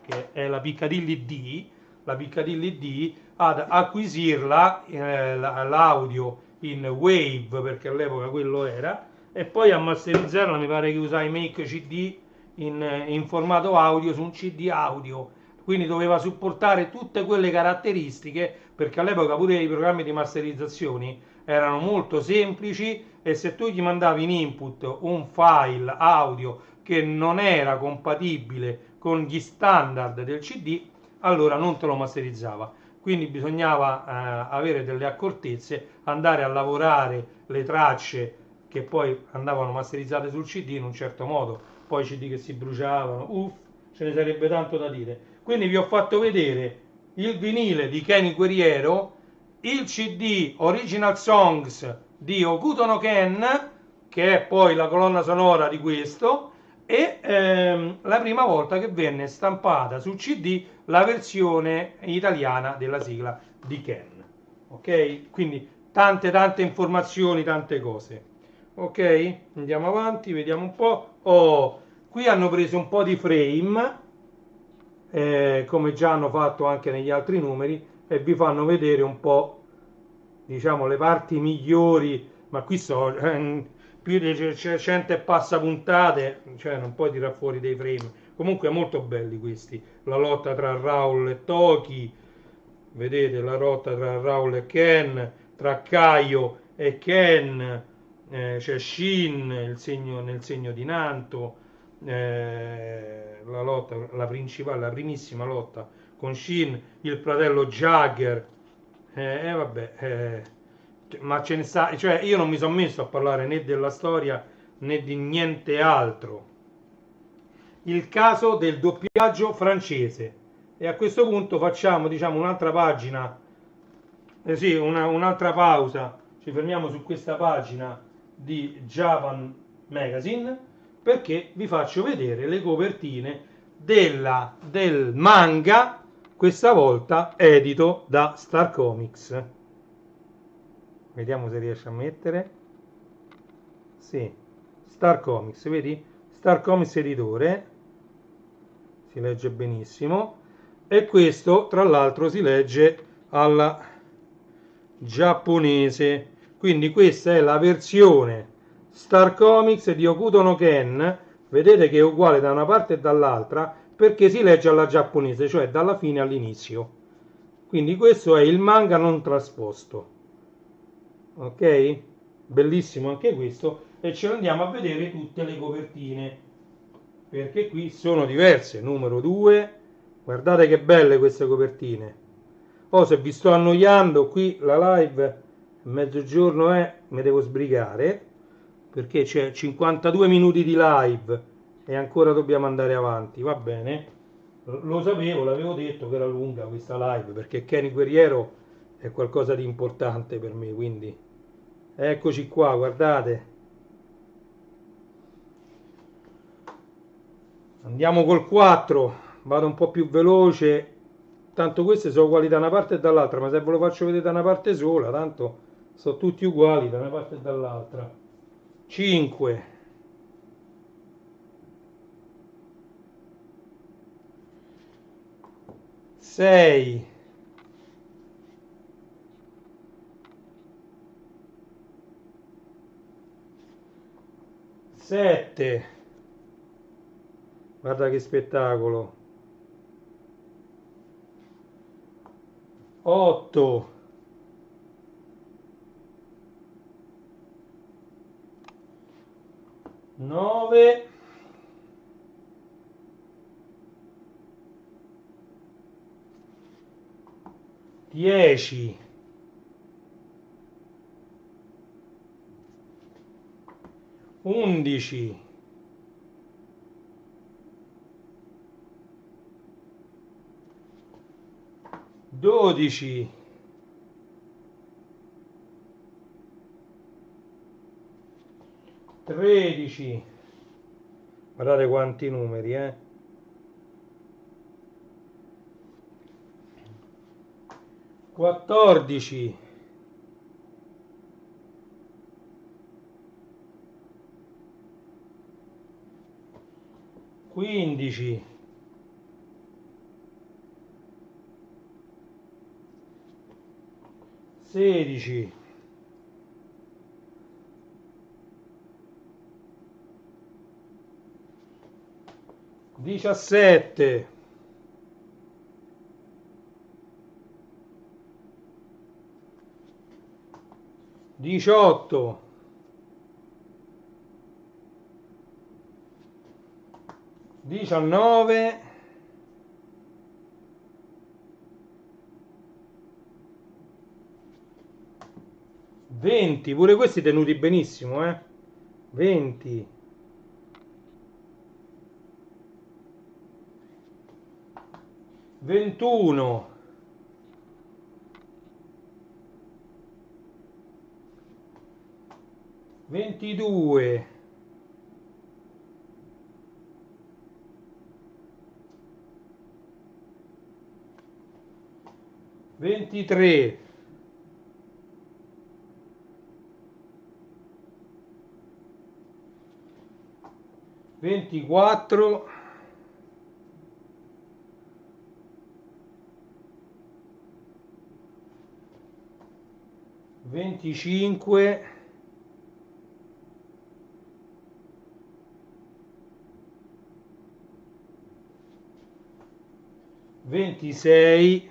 che è la Piccadilly D, ad acquisirla, l'audio in wave, perché all'epoca quello era, e poi a masterizzarla. Mi pare che usai Make CD in formato audio su un CD audio, quindi doveva supportare tutte quelle caratteristiche, perché all'epoca pure i programmi di masterizzazione erano molto semplici, e se tu gli mandavi in input un file audio che non era compatibile con gli standard del CD, allora non te lo masterizzava. Quindi bisognava avere delle accortezze, andare a lavorare le tracce che poi andavano masterizzate sul CD in un certo modo, poi CD che si bruciavano, ce ne sarebbe tanto da dire. Quindi vi ho fatto vedere il vinile di Kenny Guerriero, il CD Original Songs di Hokuto no Ken, che è poi la colonna sonora di questo, e la prima volta che venne stampata su CD la versione italiana della sigla di Ken. Ok? Quindi tante informazioni, tante cose. Ok? Andiamo avanti, vediamo un po'. Oh, qui hanno preso un po' di frame, come già hanno fatto anche negli altri numeri, e vi fanno vedere un po', diciamo, le parti migliori, ma qui sono più di 100 e passa puntate, cioè non puoi tirare fuori dei frame. Comunque molto belli questi. La lotta tra Raul e Toki, vedete la lotta tra Raul e Ken, tra Kaio e Ken, c'è Shin, nel segno di Nanto, la lotta, la principale, la primissima lotta con Shin, il fratello Jagger, vabbè, ma ce ne sta, cioè io non mi sono messo a parlare né della storia né di niente altro. Il caso del doppiaggio francese. E a questo punto facciamo, diciamo, un'altra pagina, sì, un'altra pausa, ci fermiamo su questa pagina di Japan Magazine perché vi faccio vedere le copertine del manga, questa volta edito da Star Comics. Vediamo se riesce a mettere. Sì, Star Comics, vedi? Star Comics editore, si legge benissimo, e questo tra l'altro si legge alla giapponese, quindi questa è la versione Star Comics di Hokuto no Ken, vedete che è uguale da una parte e dall'altra perché si legge alla giapponese, cioè dalla fine all'inizio, quindi questo è il manga non trasposto, ok? Bellissimo anche questo, e ce lo andiamo a vedere tutte le copertine perché qui sono diverse. Numero 2, guardate che belle queste copertine. Oh, se vi sto annoiando qui la live, mezzogiorno mi devo sbrigare perché c'è 52 minuti di live e ancora dobbiamo andare avanti, va bene? Lo sapevo, l'avevo detto che era lunga questa live perché Kenny Guerriero è qualcosa di importante per me, quindi eccoci qua, guardate. Andiamo col 4, vado un po' più veloce, tanto queste sono uguali da una parte e dall'altra, ma se ve lo faccio vedere da una parte sola, tanto sono tutti uguali da una parte e dall'altra. 5, 6, 7, guarda che spettacolo, 8, 9, 10, 11, 12, 13, guardate quanti numeri, 14, 15, 16, 17, 18, 19, 20, pure questi tenuti benissimo, 20, 21, 22, 23, 24, 25, 26, 27,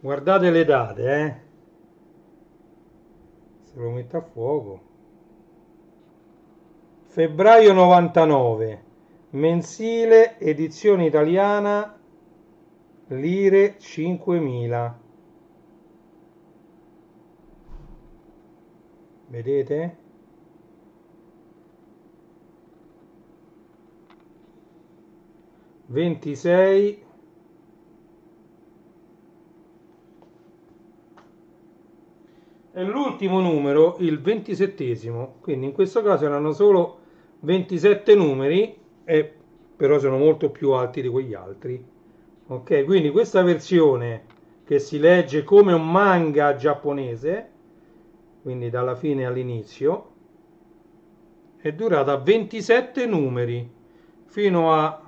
Guardate le date, se lo metto a fuoco. Febbraio 99, mensile, edizione italiana, lire 5.000. Vedete? Ventisei. E l'ultimo numero, il 27esimo, quindi in questo caso erano solo 27 numeri, però sono molto più alti di quegli altri. Ok, quindi questa versione che si legge come un manga giapponese, quindi dalla fine all'inizio, è durata 27 numeri fino a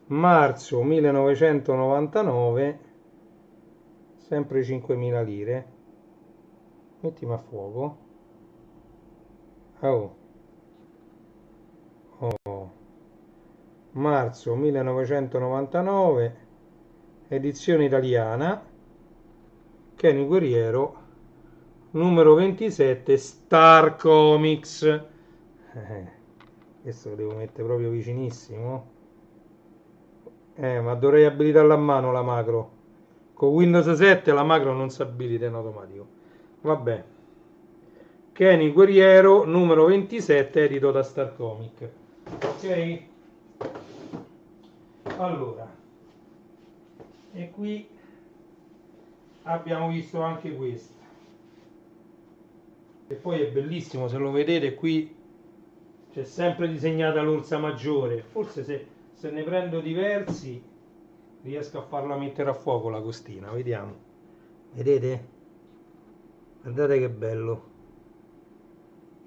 marzo 1999, sempre 5.000 lire. Mettimi a fuoco. Oh. Oh. Marzo 1999, edizione italiana, Kenny Guerriero, numero 27, Star Comics. Questo lo devo mettere proprio vicinissimo. Ma dovrei abilitarla a mano la macro. Con Windows 7 la macro non si abilita in automatico. Vabbè. Kenny Guerriero, numero 27, edito da Star Comic. Ok? Allora, e qui abbiamo visto anche questo. E poi è bellissimo, se lo vedete qui c'è sempre disegnata l'orsa maggiore. Forse se ne prendo diversi riesco a farla mettere a fuoco la costina, vediamo. Vedete? Guardate che bello.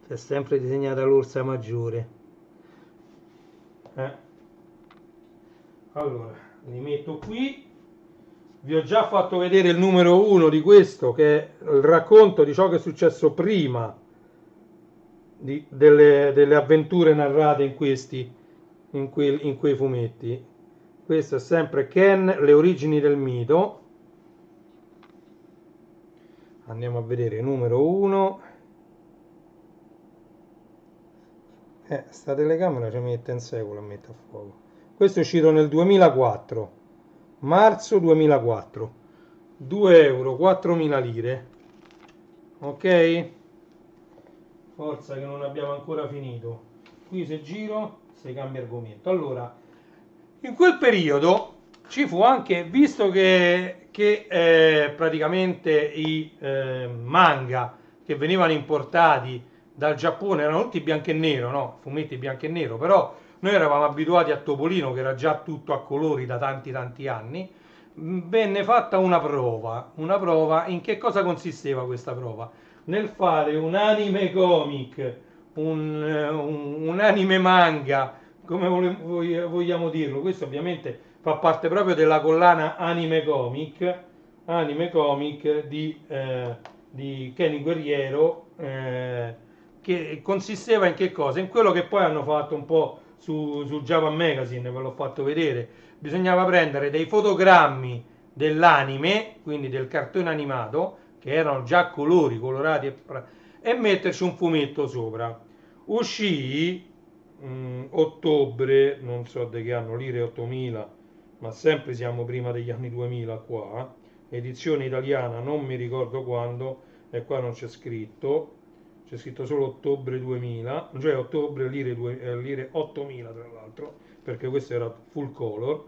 C'è sempre disegnata l'orsa maggiore. Allora, li metto qui. Vi ho già fatto vedere il numero 1 di questo, che è il racconto di ciò che è successo prima delle avventure narrate in quei fumetti. Questo è sempre Ken, le origini del mito. Andiamo a vedere numero 1. Sta telecamera ci mette un secolo a mettere a fuoco. Questo è uscito nel 2004, marzo 2004. 2 euro, 4.000 lire. Ok? Forza che non abbiamo ancora finito. Qui se giro, si cambia argomento. Allora, in quel periodo ci fu anche, visto che praticamente i manga che venivano importati dal Giappone erano tutti bianco e nero, no? Fumetti bianco e nero, però noi eravamo abituati a Topolino che era già tutto a colori da tanti anni. Venne fatta una prova. In che cosa consisteva questa prova? Nel fare un anime comic, un anime manga, come vogliamo dirlo. Questo ovviamente fa parte proprio della collana anime comic di Kenny Guerriero, che consisteva in che cosa? In quello che poi hanno fatto un po' su Japan Magazine, ve l'ho fatto vedere. Bisognava prendere dei fotogrammi dell'anime, quindi del cartone animato, che erano già colorati e metterci un fumetto sopra. Uscì ottobre, non so di che anno, lire 8000, ma sempre siamo prima degli anni 2000 qua, edizione italiana non mi ricordo quando, e qua non c'è scritto solo ottobre 2000, cioè ottobre lire 8000 tra l'altro, perché questo era full color,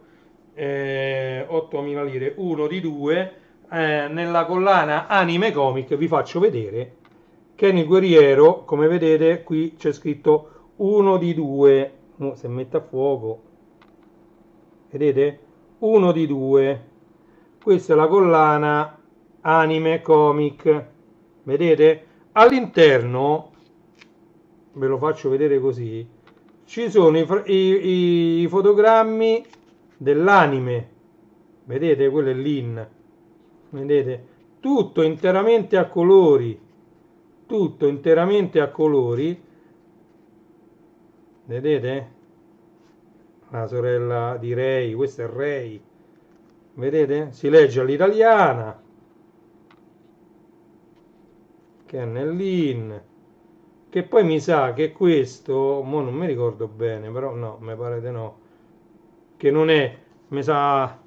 8.000 lire, uno di due, nella collana anime comic vi faccio vedere Kenny Guerriero, come vedete qui c'è scritto uno di due, se mette a fuoco, vedete? Uno di due, questa è la collana anime comic, vedete? All'interno, ve lo faccio vedere così, ci sono i fotogrammi dell'anime, vedete? Quello è l'in, vedete? Tutto interamente a colori, vedete? La sorella di Rei, questa è Rei, vedete? Si legge all'italiana, Kennel, che poi mi sa che questo, mo non mi ricordo bene, però no, mi pare di no, che non è, mi sa,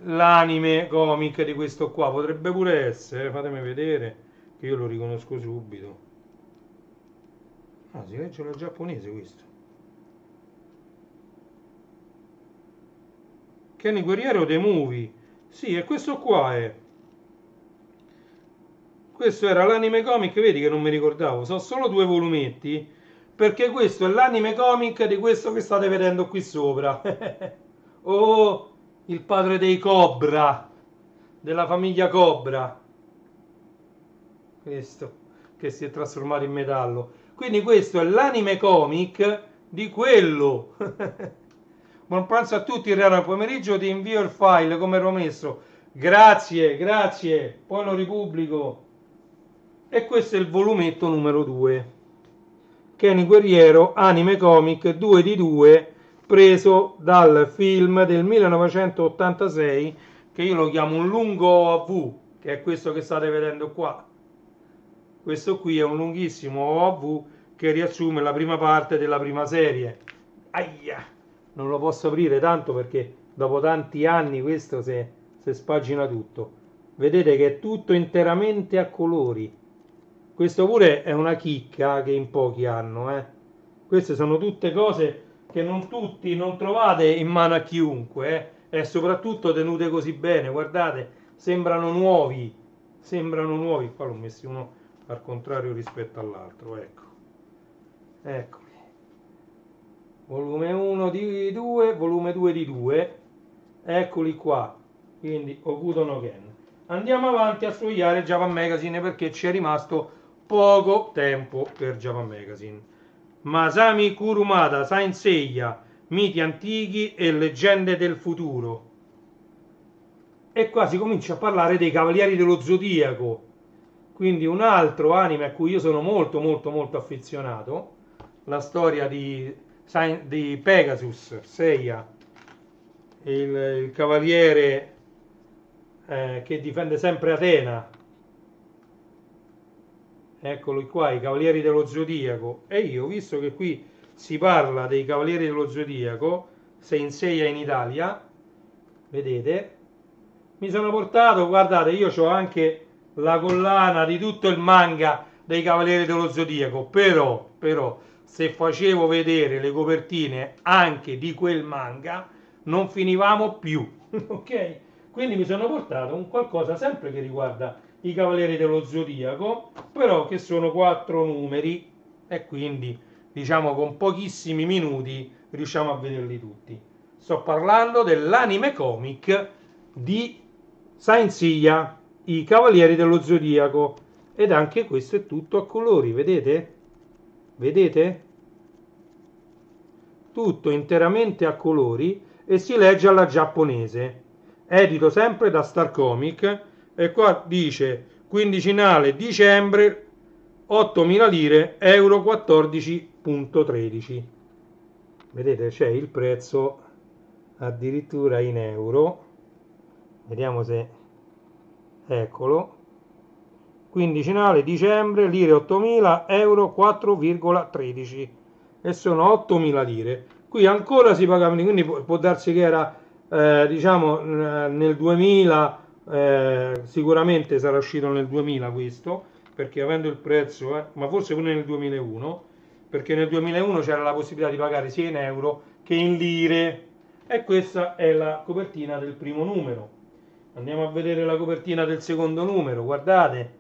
l'anime comic di questo qua, potrebbe pure essere, fatemi vedere, che io lo riconosco subito. Ah, si legge la giapponese questo. Kenny Guerriero dei Movie. Sì, e questo qua è. Questo era l'anime comic, vedi che non mi ricordavo, sono solo due volumetti, perché questo è l'anime comic di questo che state vedendo qui sopra. Oh, il padre dei Cobra, della famiglia Cobra, questo che si è trasformato in metallo. Quindi questo è l'anime comic di quello. Buon pranzo a tutti, Reano pomeriggio, ti invio il file come ero messo. Grazie, grazie, poi lo ripubblico. E questo è il volumetto numero 2. Kenny Guerriero, anime comic 2 di 2, preso dal film del 1986, che io lo chiamo un lungo OAV, che è questo che state vedendo qua. Questo qui è un lunghissimo OAV che riassume la prima parte della prima serie. Aia! Non lo posso aprire tanto perché dopo tanti anni questo si spagina tutto. Vedete che è tutto interamente a colori. Questo pure è una chicca che in pochi hanno, eh. Queste sono tutte cose che non tutti non trovate in mano a chiunque, e soprattutto tenute così bene. Guardate, sembrano nuovi. Sembrano nuovi. Qua l'ho messi uno al contrario rispetto all'altro, ecco. Eccoli. Volume 1 di 2, volume 2 di 2. Eccoli qua. Quindi Hokuto no Ken. Andiamo avanti a studiare Japan Magazine perché ci è rimasto poco tempo per Japan Magazine. Masami Kurumada, Saint Seiya, miti antichi e leggende del futuro. E qua si comincia a parlare dei Cavalieri dello Zodiaco, quindi un altro anime a cui io sono molto molto molto affezionato, la storia di Pegasus, Seiya, il cavaliere che difende sempre Atena. Eccoli qua, i Cavalieri dello Zodiaco. E io, visto che qui si parla dei Cavalieri dello Zodiaco, Saint Seiya in Italia, vedete, mi sono portato, guardate, io ho anche la collana di tutto il manga dei Cavalieri dello Zodiaco, però, se facevo vedere le copertine anche di quel manga, non finivamo più, ok? Quindi mi sono portato un qualcosa sempre che riguarda i Cavalieri dello Zodiaco, però che sono 4 numeri e quindi diciamo con pochissimi minuti riusciamo a vederli tutti. Sto parlando dell'anime comic di Saint Seiya, i Cavalieri dello Zodiaco, ed anche questo è tutto a colori, vedete? Vedete? Tutto interamente a colori e si legge alla giapponese, edito sempre da Star Comic, e qua dice quindicinale dicembre 8.000 lire, euro 14,13. Vedete, c'è il prezzo addirittura in euro. Vediamo se, eccolo, quindicinale dicembre, lire 8.000, euro 4,13, e sono 8.000 lire. Qui ancora si pagavano, quindi può darsi che era diciamo nel 2000, sicuramente sarà uscito nel 2000 questo, perché avendo il prezzo, ma forse pure nel 2001, perché nel 2001 c'era la possibilità di pagare sia in euro che in lire. E questa è la copertina del primo numero. Andiamo a vedere la copertina del secondo numero, guardate,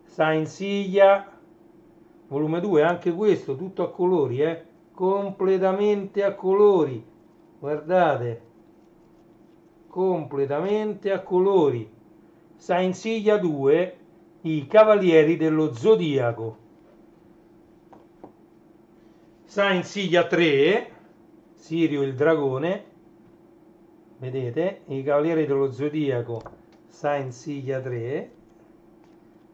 Saint Seiya, volume 2, anche questo tutto a colori, completamente a colori, guardate, completamente a colori. Saint Seiya 2, i Cavalieri dello Zodiaco. Saint Seiya 3, Sirio il dragone. Vedete, i Cavalieri dello Zodiaco, Saint Seiya 3,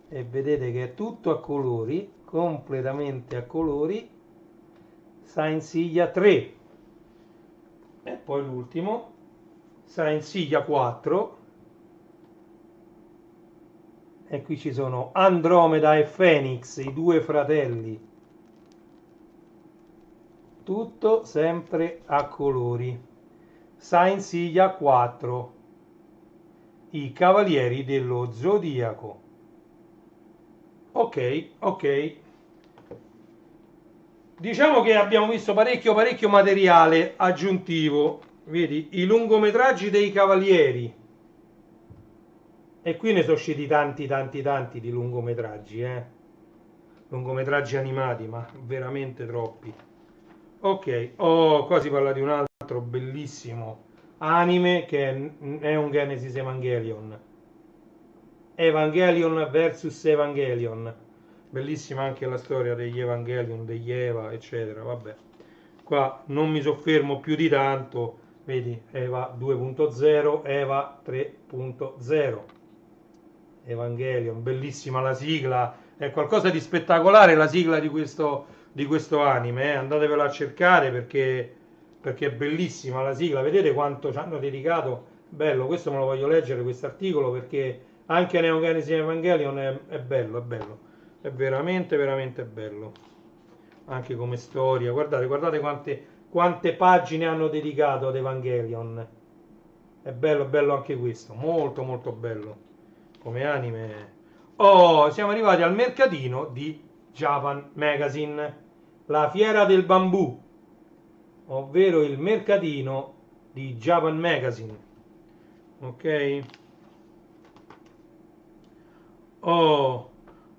e vedete che è tutto a colori, completamente a colori, Saint Seiya 3. E poi l'ultimo, Saint Seiya 4, E qui ci sono Andromeda e Phoenix, i due fratelli. Tutto sempre a colori. Saint Seiya 4, i Cavalieri dello Zodiaco. Ok, ok. Diciamo che abbiamo visto parecchio materiale aggiuntivo. Vedi, i lungometraggi dei Cavalieri. E qui ne sono usciti tanti di lungometraggi, lungometraggi animati, ma veramente troppi. Ok, qua si parla di un altro bellissimo anime che è un Genesis Evangelion. Evangelion vs Evangelion. Bellissima anche la storia degli Evangelion, degli Eva, eccetera. Vabbè, qua non mi soffermo più di tanto. Vedi, Eva 2.0, Eva 3.0. Evangelion, bellissima la sigla, è qualcosa di spettacolare la sigla di questo anime, andatevelo a cercare perché è bellissima la sigla, vedete quanto ci hanno dedicato, bello, questo me lo voglio leggere questo articolo perché anche Neon Genesis Evangelion è bello, è veramente bello, anche come storia, guardate quante pagine hanno dedicato ad Evangelion, è bello anche questo, molto bello come anime. Oh, siamo arrivati al mercatino di Japan Magazine, la fiera del bambù, ovvero il mercatino di Japan Magazine. Ok? Oh,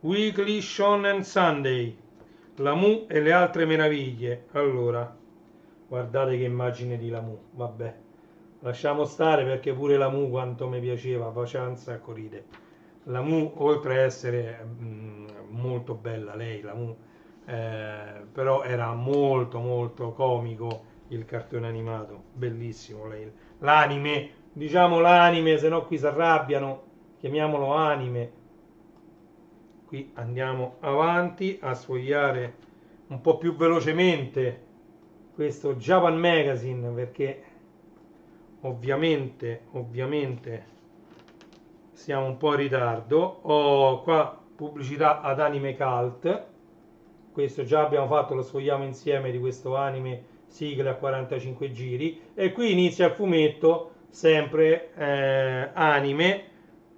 Weekly Shonen Sunday, Lamu e le altre meraviglie. Allora, guardate che immagine di Lamu, vabbè. Lasciamo stare perché pure Lamu quanto mi piaceva, faceva un sacco ride. Lamu, oltre a essere molto bella lei, Lamu, però era molto comico il cartone animato, bellissimo lei. L'anime, diciamo l'anime, se no qui si arrabbiano, chiamiamolo anime. Qui andiamo avanti a sfogliare un po' più velocemente questo Japan Magazine perché ovviamente siamo un po' in ritardo. Ho qua pubblicità ad Anime Cult, questo già abbiamo fatto, lo sfogliamo insieme di questo anime, sigla a 45 giri, e qui inizia il fumetto sempre anime,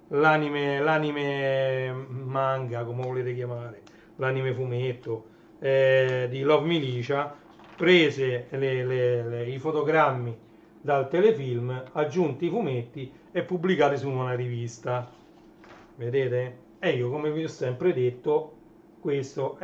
l'anime manga come volete chiamare, l'anime fumetto di Love Militia, prese i fotogrammi dal telefilm, aggiunti i fumetti e pubblicati su una rivista, vedete? E io, come vi ho sempre detto, questo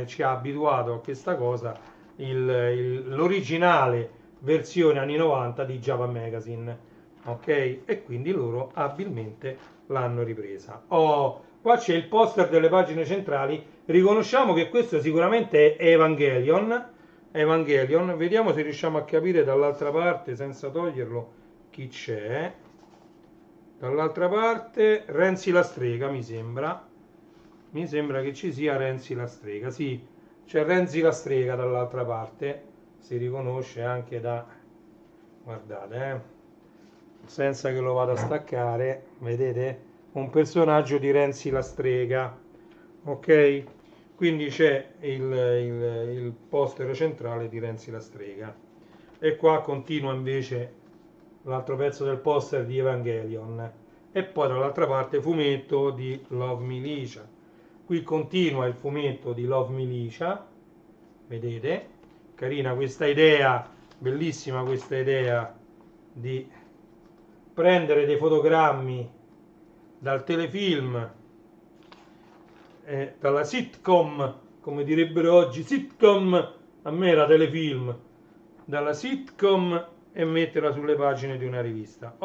ci ha abituato a questa cosa, l'originale versione anni 90 di Java Magazine, ok? E quindi loro abilmente l'hanno ripresa. Qua c'è il poster delle pagine centrali, riconosciamo che questo sicuramente è Evangelion, vediamo se riusciamo a capire dall'altra parte senza toglierlo chi c'è. Dall'altra parte Renzi la strega, mi sembra che ci sia Renzi la strega, sì, c'è Renzi la strega dall'altra parte, si riconosce anche da, guardate, senza che lo vada a staccare, vedete, un personaggio di Renzi la strega, ok? Quindi c'è il poster centrale di Renzi la strega e qua continua invece l'altro pezzo del poster di Evangelion e poi dall'altra parte fumetto di Love Militia. Qui continua il fumetto di Love Militia, vedete, carina questa idea, bellissima questa idea di prendere dei fotogrammi dal telefilm, dalla sitcom, come direbbero oggi, sitcom, a me era telefilm, dalla sitcom e metterla sulle pagine di una rivista.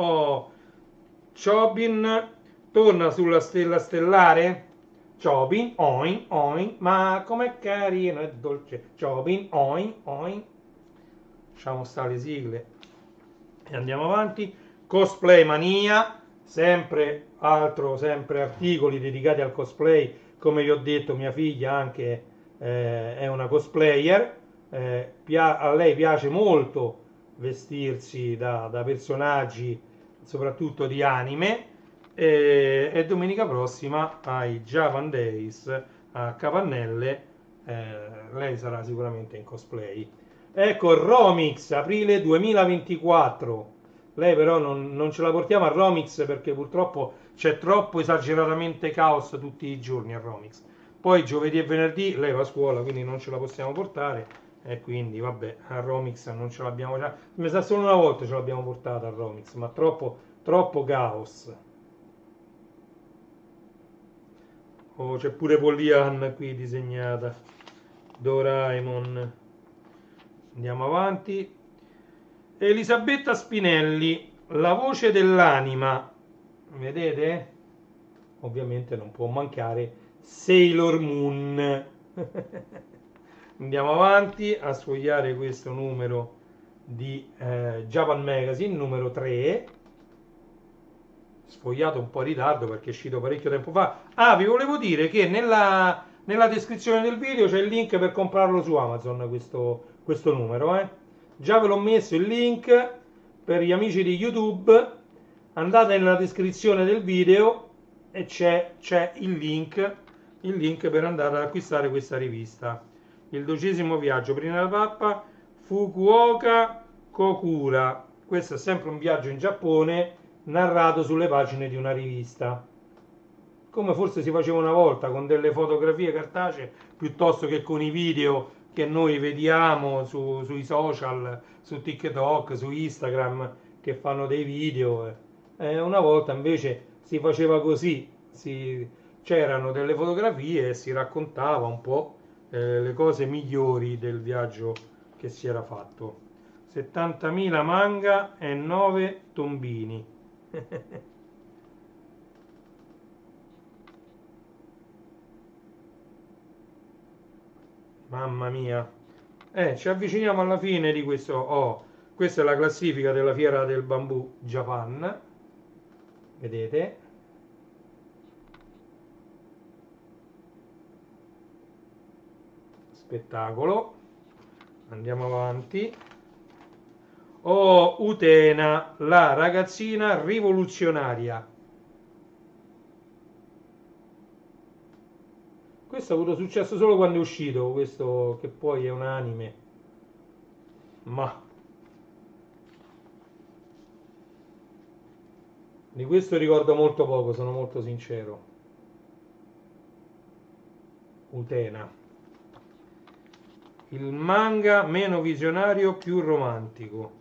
Chobin torna sulla stella stellare. Chobin, oin, oin, ma com'è carino e dolce. Chobin, oin, oin. Lasciamo stare le sigle e andiamo avanti. Cosplay Mania, sempre articoli dedicati al cosplay. Come vi ho detto, mia figlia anche è una cosplayer, a lei piace molto vestirsi da personaggi soprattutto di anime, e domenica prossima ai Japan Days a Capannelle, lei sarà sicuramente in cosplay. Ecco, Romix, aprile 2024. Lei però non ce la portiamo a Romix perché purtroppo c'è troppo esageratamente caos tutti i giorni a Romix. Poi giovedì e venerdì lei va a scuola, quindi non ce la possiamo portare. E quindi vabbè, a Romix non ce l'abbiamo già. Mi sa solo una volta ce l'abbiamo portata a Romix, ma troppo caos. Oh, c'è pure Pollyanna qui disegnata. Doraemon. Andiamo avanti. Elisabetta Spinelli, la voce dell'anima. Vedete? Ovviamente non può mancare Sailor Moon. Andiamo avanti a sfogliare questo numero di Japan Magazine, numero 3. Sfogliato un po' in ritardo perché è uscito parecchio tempo fa. Ah, vi volevo dire che nella descrizione del video c'è il link per comprarlo su Amazon, questo numero. Già ve l'ho messo il link per gli amici di YouTube. Andate nella descrizione del video e c'è il link per andare ad acquistare questa rivista. Il 12° viaggio prima della pappa, Fukuoka Kokura. Questo è sempre un viaggio in Giappone narrato sulle pagine di una rivista, come forse si faceva una volta con delle fotografie cartacee piuttosto che con i video che noi vediamo sui social, su TikTok, su Instagram, che fanno dei video. Una volta invece si faceva così, c'erano delle fotografie e si raccontava un po' le cose migliori del viaggio che si era fatto. 70.000 manga e 9 tombini. Mamma mia. Ci avviciniamo alla fine di questo. Oh, questa è la classifica della Fiera del Bambù Japan. Vedete? Spettacolo. Andiamo avanti. Oh, Utena, la ragazzina rivoluzionaria. Questo ha avuto successo solo quando è uscito, questo che poi è un anime. Ma di questo ricordo molto poco, sono molto sincero. Utena. Il manga meno visionario, più romantico.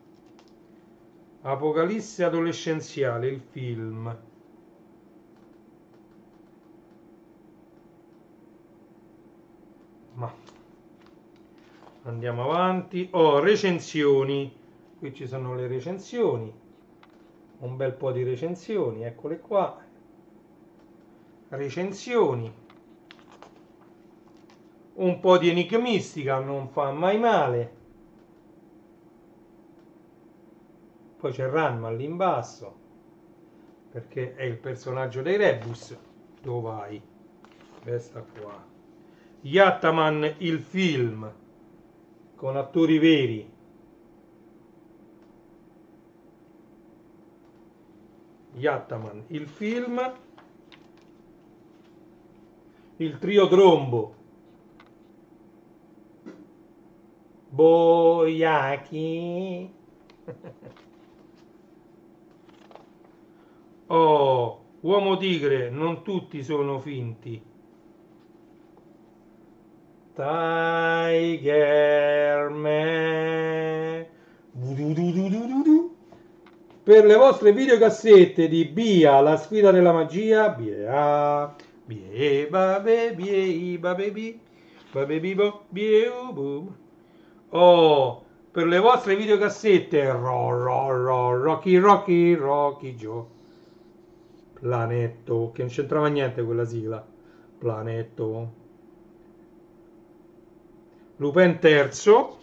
Apocalisse adolescenziale, il film. Ma andiamo avanti. Oh, recensioni. Qui ci sono le recensioni. Un bel po' di recensioni, eccole qua. Recensioni. Un po' di enigmistica, non fa mai male. Poi c'è Ranma lì in basso, perché è il personaggio dei Rebus. Dove vai? Questa qua. Yattaman, il film, con attori veri. Yattaman, il film. Il trio Trombo. Boyaki. Oh, Uomo Tigre, non tutti sono finti. Tiger Man. Per le vostre videocassette di Bia, la sfida della magia, Bia, Bie, babe, bie, baby, baby, boom. Oh, per le vostre videocassette, Rocky, Rocky, Rocky Joe. Planetto, che non c'entrava niente quella sigla. Planetto. Lupin terzo.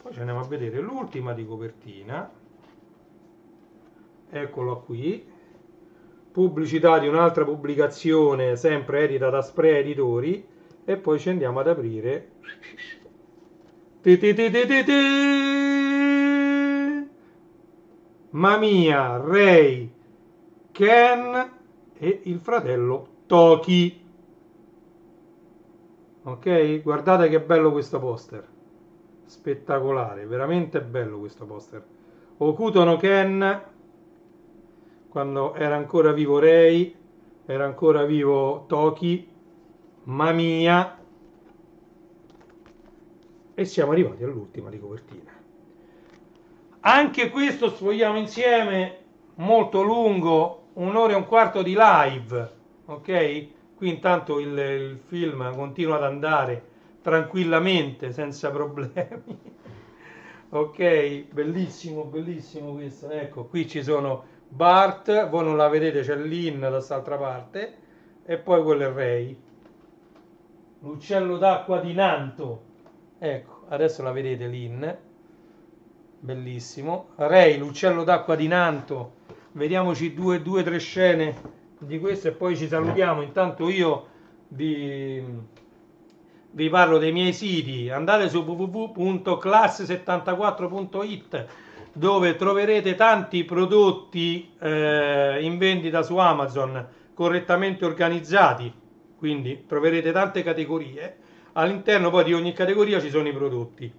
Poi ci andiamo a vedere l'ultima di copertina. Eccolo qui. Pubblicità di un'altra pubblicazione, sempre edita da Spray Editori. E poi ci andiamo ad aprire. Mamiya, Rei, Ken e il fratello Toki. Ok, guardate che bello questo poster, spettacolare, veramente bello questo poster. Hokuto no Ken, quando era ancora vivo Rei, era ancora vivo Toki, Mamiya, e siamo arrivati all'ultima di copertina. Anche questo sfogliamo insieme, molto lungo, 1 ora e un quarto di live, ok? Qui intanto il film continua ad andare tranquillamente, senza problemi. Ok, bellissimo, bellissimo questo. Ecco, qui ci sono Bart, voi non la vedete, c'è Lynn da quest'altra parte, e poi quello è Ray. L'uccello d'acqua di Nanto. Ecco, adesso la vedete Lynn. Bellissimo. Ray, l'uccello d'acqua di Nanto. Vediamoci due o tre scene di questo e poi ci salutiamo. Intanto io vi parlo dei miei siti. Andate su www.class74.it, dove troverete tanti prodotti in vendita su Amazon correttamente organizzati, quindi troverete tante categorie. All'interno poi di ogni categoria ci sono i prodotti.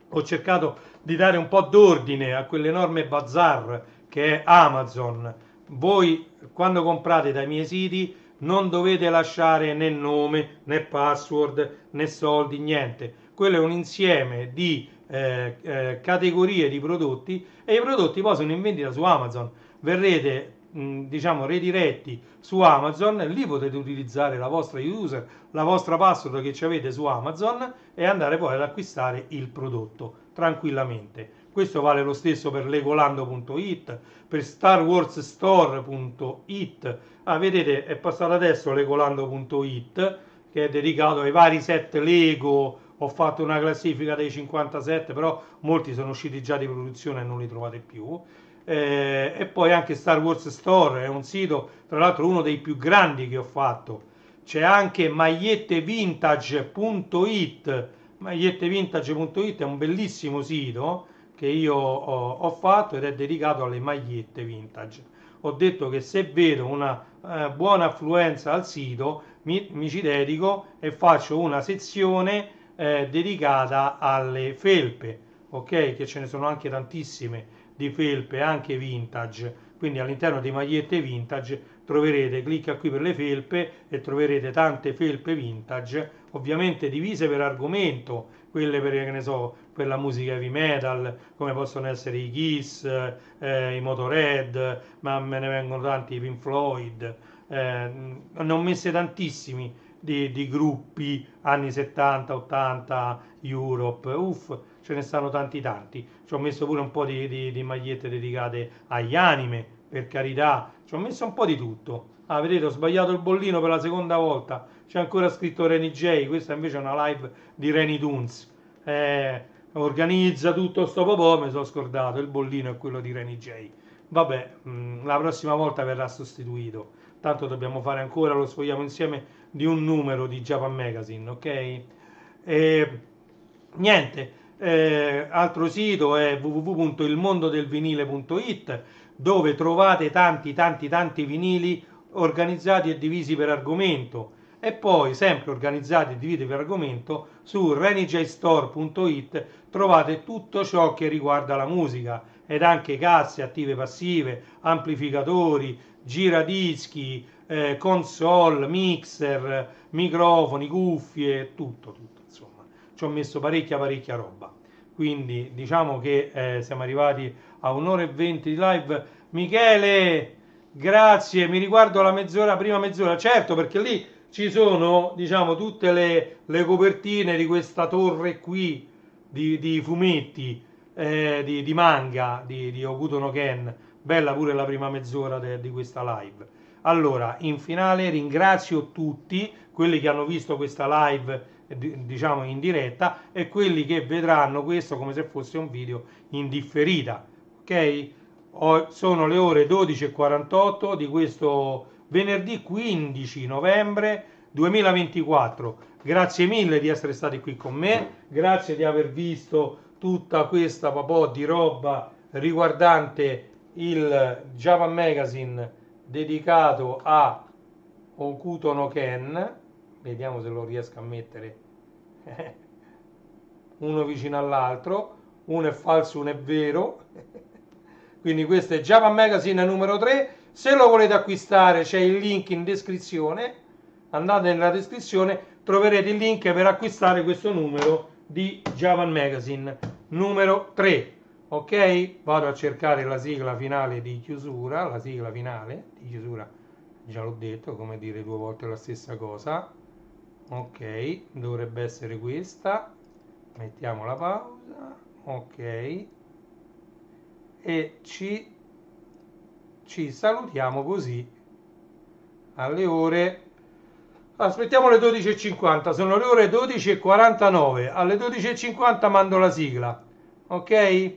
Ho cercato di dare un po' d'ordine a quell'enorme bazar che è Amazon. Voi quando comprate dai miei siti non dovete lasciare né nome, né password, né soldi, niente. Quello è un insieme di categorie di prodotti e i prodotti poi sono in vendita su Amazon. Verrete diciamo rediretti su Amazon, lì potete utilizzare la vostra user, la vostra password che ci avete su Amazon e andare poi ad acquistare il prodotto tranquillamente. Questo vale lo stesso per legolando.it, per starwarsstore.it. Vedete, è passato adesso legolando.it, che è dedicato ai vari set Lego. Ho fatto una classifica dei 57, però molti sono usciti già di produzione e non li trovate più. E poi anche Star Wars Store è un sito, tra l'altro uno dei più grandi che ho fatto. C'è anche magliettevintage.it. Magliettevintage.it è un bellissimo sito che io ho fatto ed è dedicato alle magliette vintage. Ho detto che se vedo una buona affluenza al sito mi ci dedico e faccio una sezione dedicata alle felpe, ok? Che ce ne sono anche tantissime di felpe anche vintage, quindi all'interno di magliette vintage troverete, clicca qui per le felpe e troverete tante felpe vintage, ovviamente divise per argomento, quelle per, che ne so, per la musica heavy metal, come possono essere i Kiss, i Motorhead, ma me ne vengono tanti, i Pink Floyd, ne ho messe tantissimi di gruppi anni 70, 80, Europe, ce ne stanno tanti. Ci ho messo pure un po' di magliette dedicate agli anime, per carità, ci ho messo un po' di tutto. Vedete, ho sbagliato il bollino per la seconda volta, c'è ancora scritto Reni J, questa invece è una live di Reni Toons. Organizza tutto sto popò, mi sono scordato, il bollino è quello di Reni J. Vabbè, la prossima volta verrà sostituito, tanto dobbiamo fare ancora, lo sfogliamo insieme, di un numero di Japan Magazine, ok? Niente, altro sito è www.ilmondodelvinile.it, dove trovate tanti vinili organizzati e divisi per argomento, e poi sempre organizzati e divisi per argomento su renijstore.it trovate tutto ciò che riguarda la musica ed anche casse attive e passive, amplificatori, giradischi, console, mixer, microfoni, cuffie, tutto insomma. Ci ho messo parecchia roba, quindi diciamo che siamo arrivati a 1 ora e 20 di live. Michele, grazie, mi riguardo la prima mezz'ora, certo, perché lì ci sono, diciamo, tutte le copertine di questa torre qui di fumetti, di manga di Hokuto no Ken. Bella pure la prima mezz'ora di questa live. Allora, in finale ringrazio tutti quelli che hanno visto questa live diciamo in diretta e quelli che vedranno questo come se fosse un video in differita, ok? Sono le ore 12:48 di questo venerdì 15 novembre 2024. Grazie mille di essere stati qui con me, grazie di aver visto tutta questa papò di roba riguardante il Japan Magazine dedicato a Hokuto no Ken, vediamo se lo riesco a mettere uno vicino all'altro, uno è falso, uno è vero. Quindi questo è Japan Magazine numero 3. Se lo volete acquistare c'è il link in descrizione, andate nella descrizione, troverete il link per acquistare questo numero di Japan Magazine numero 3. Ok, vado a cercare la sigla finale di chiusura, la sigla finale di chiusura, già l'ho detto, come dire due volte la stessa cosa. Ok, dovrebbe essere questa, mettiamo la pausa, ok, e ci salutiamo così alle ore, aspettiamo le 12:50, sono le ore 12:49, alle 12:50 mando la sigla. Ok,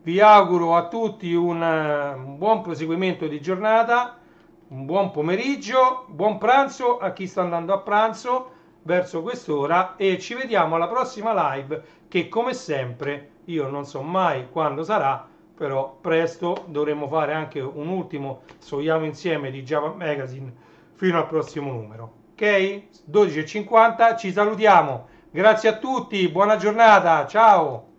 vi auguro a tutti un buon proseguimento di giornata, un buon pomeriggio, buon pranzo a chi sta andando a pranzo verso quest'ora, e ci vediamo alla prossima live che, come sempre, io non so mai quando sarà, però presto dovremo fare anche un ultimo Soiamo insieme di Japan Magazine fino al prossimo numero. Ok? 12:50, ci salutiamo. Grazie a tutti, buona giornata, ciao!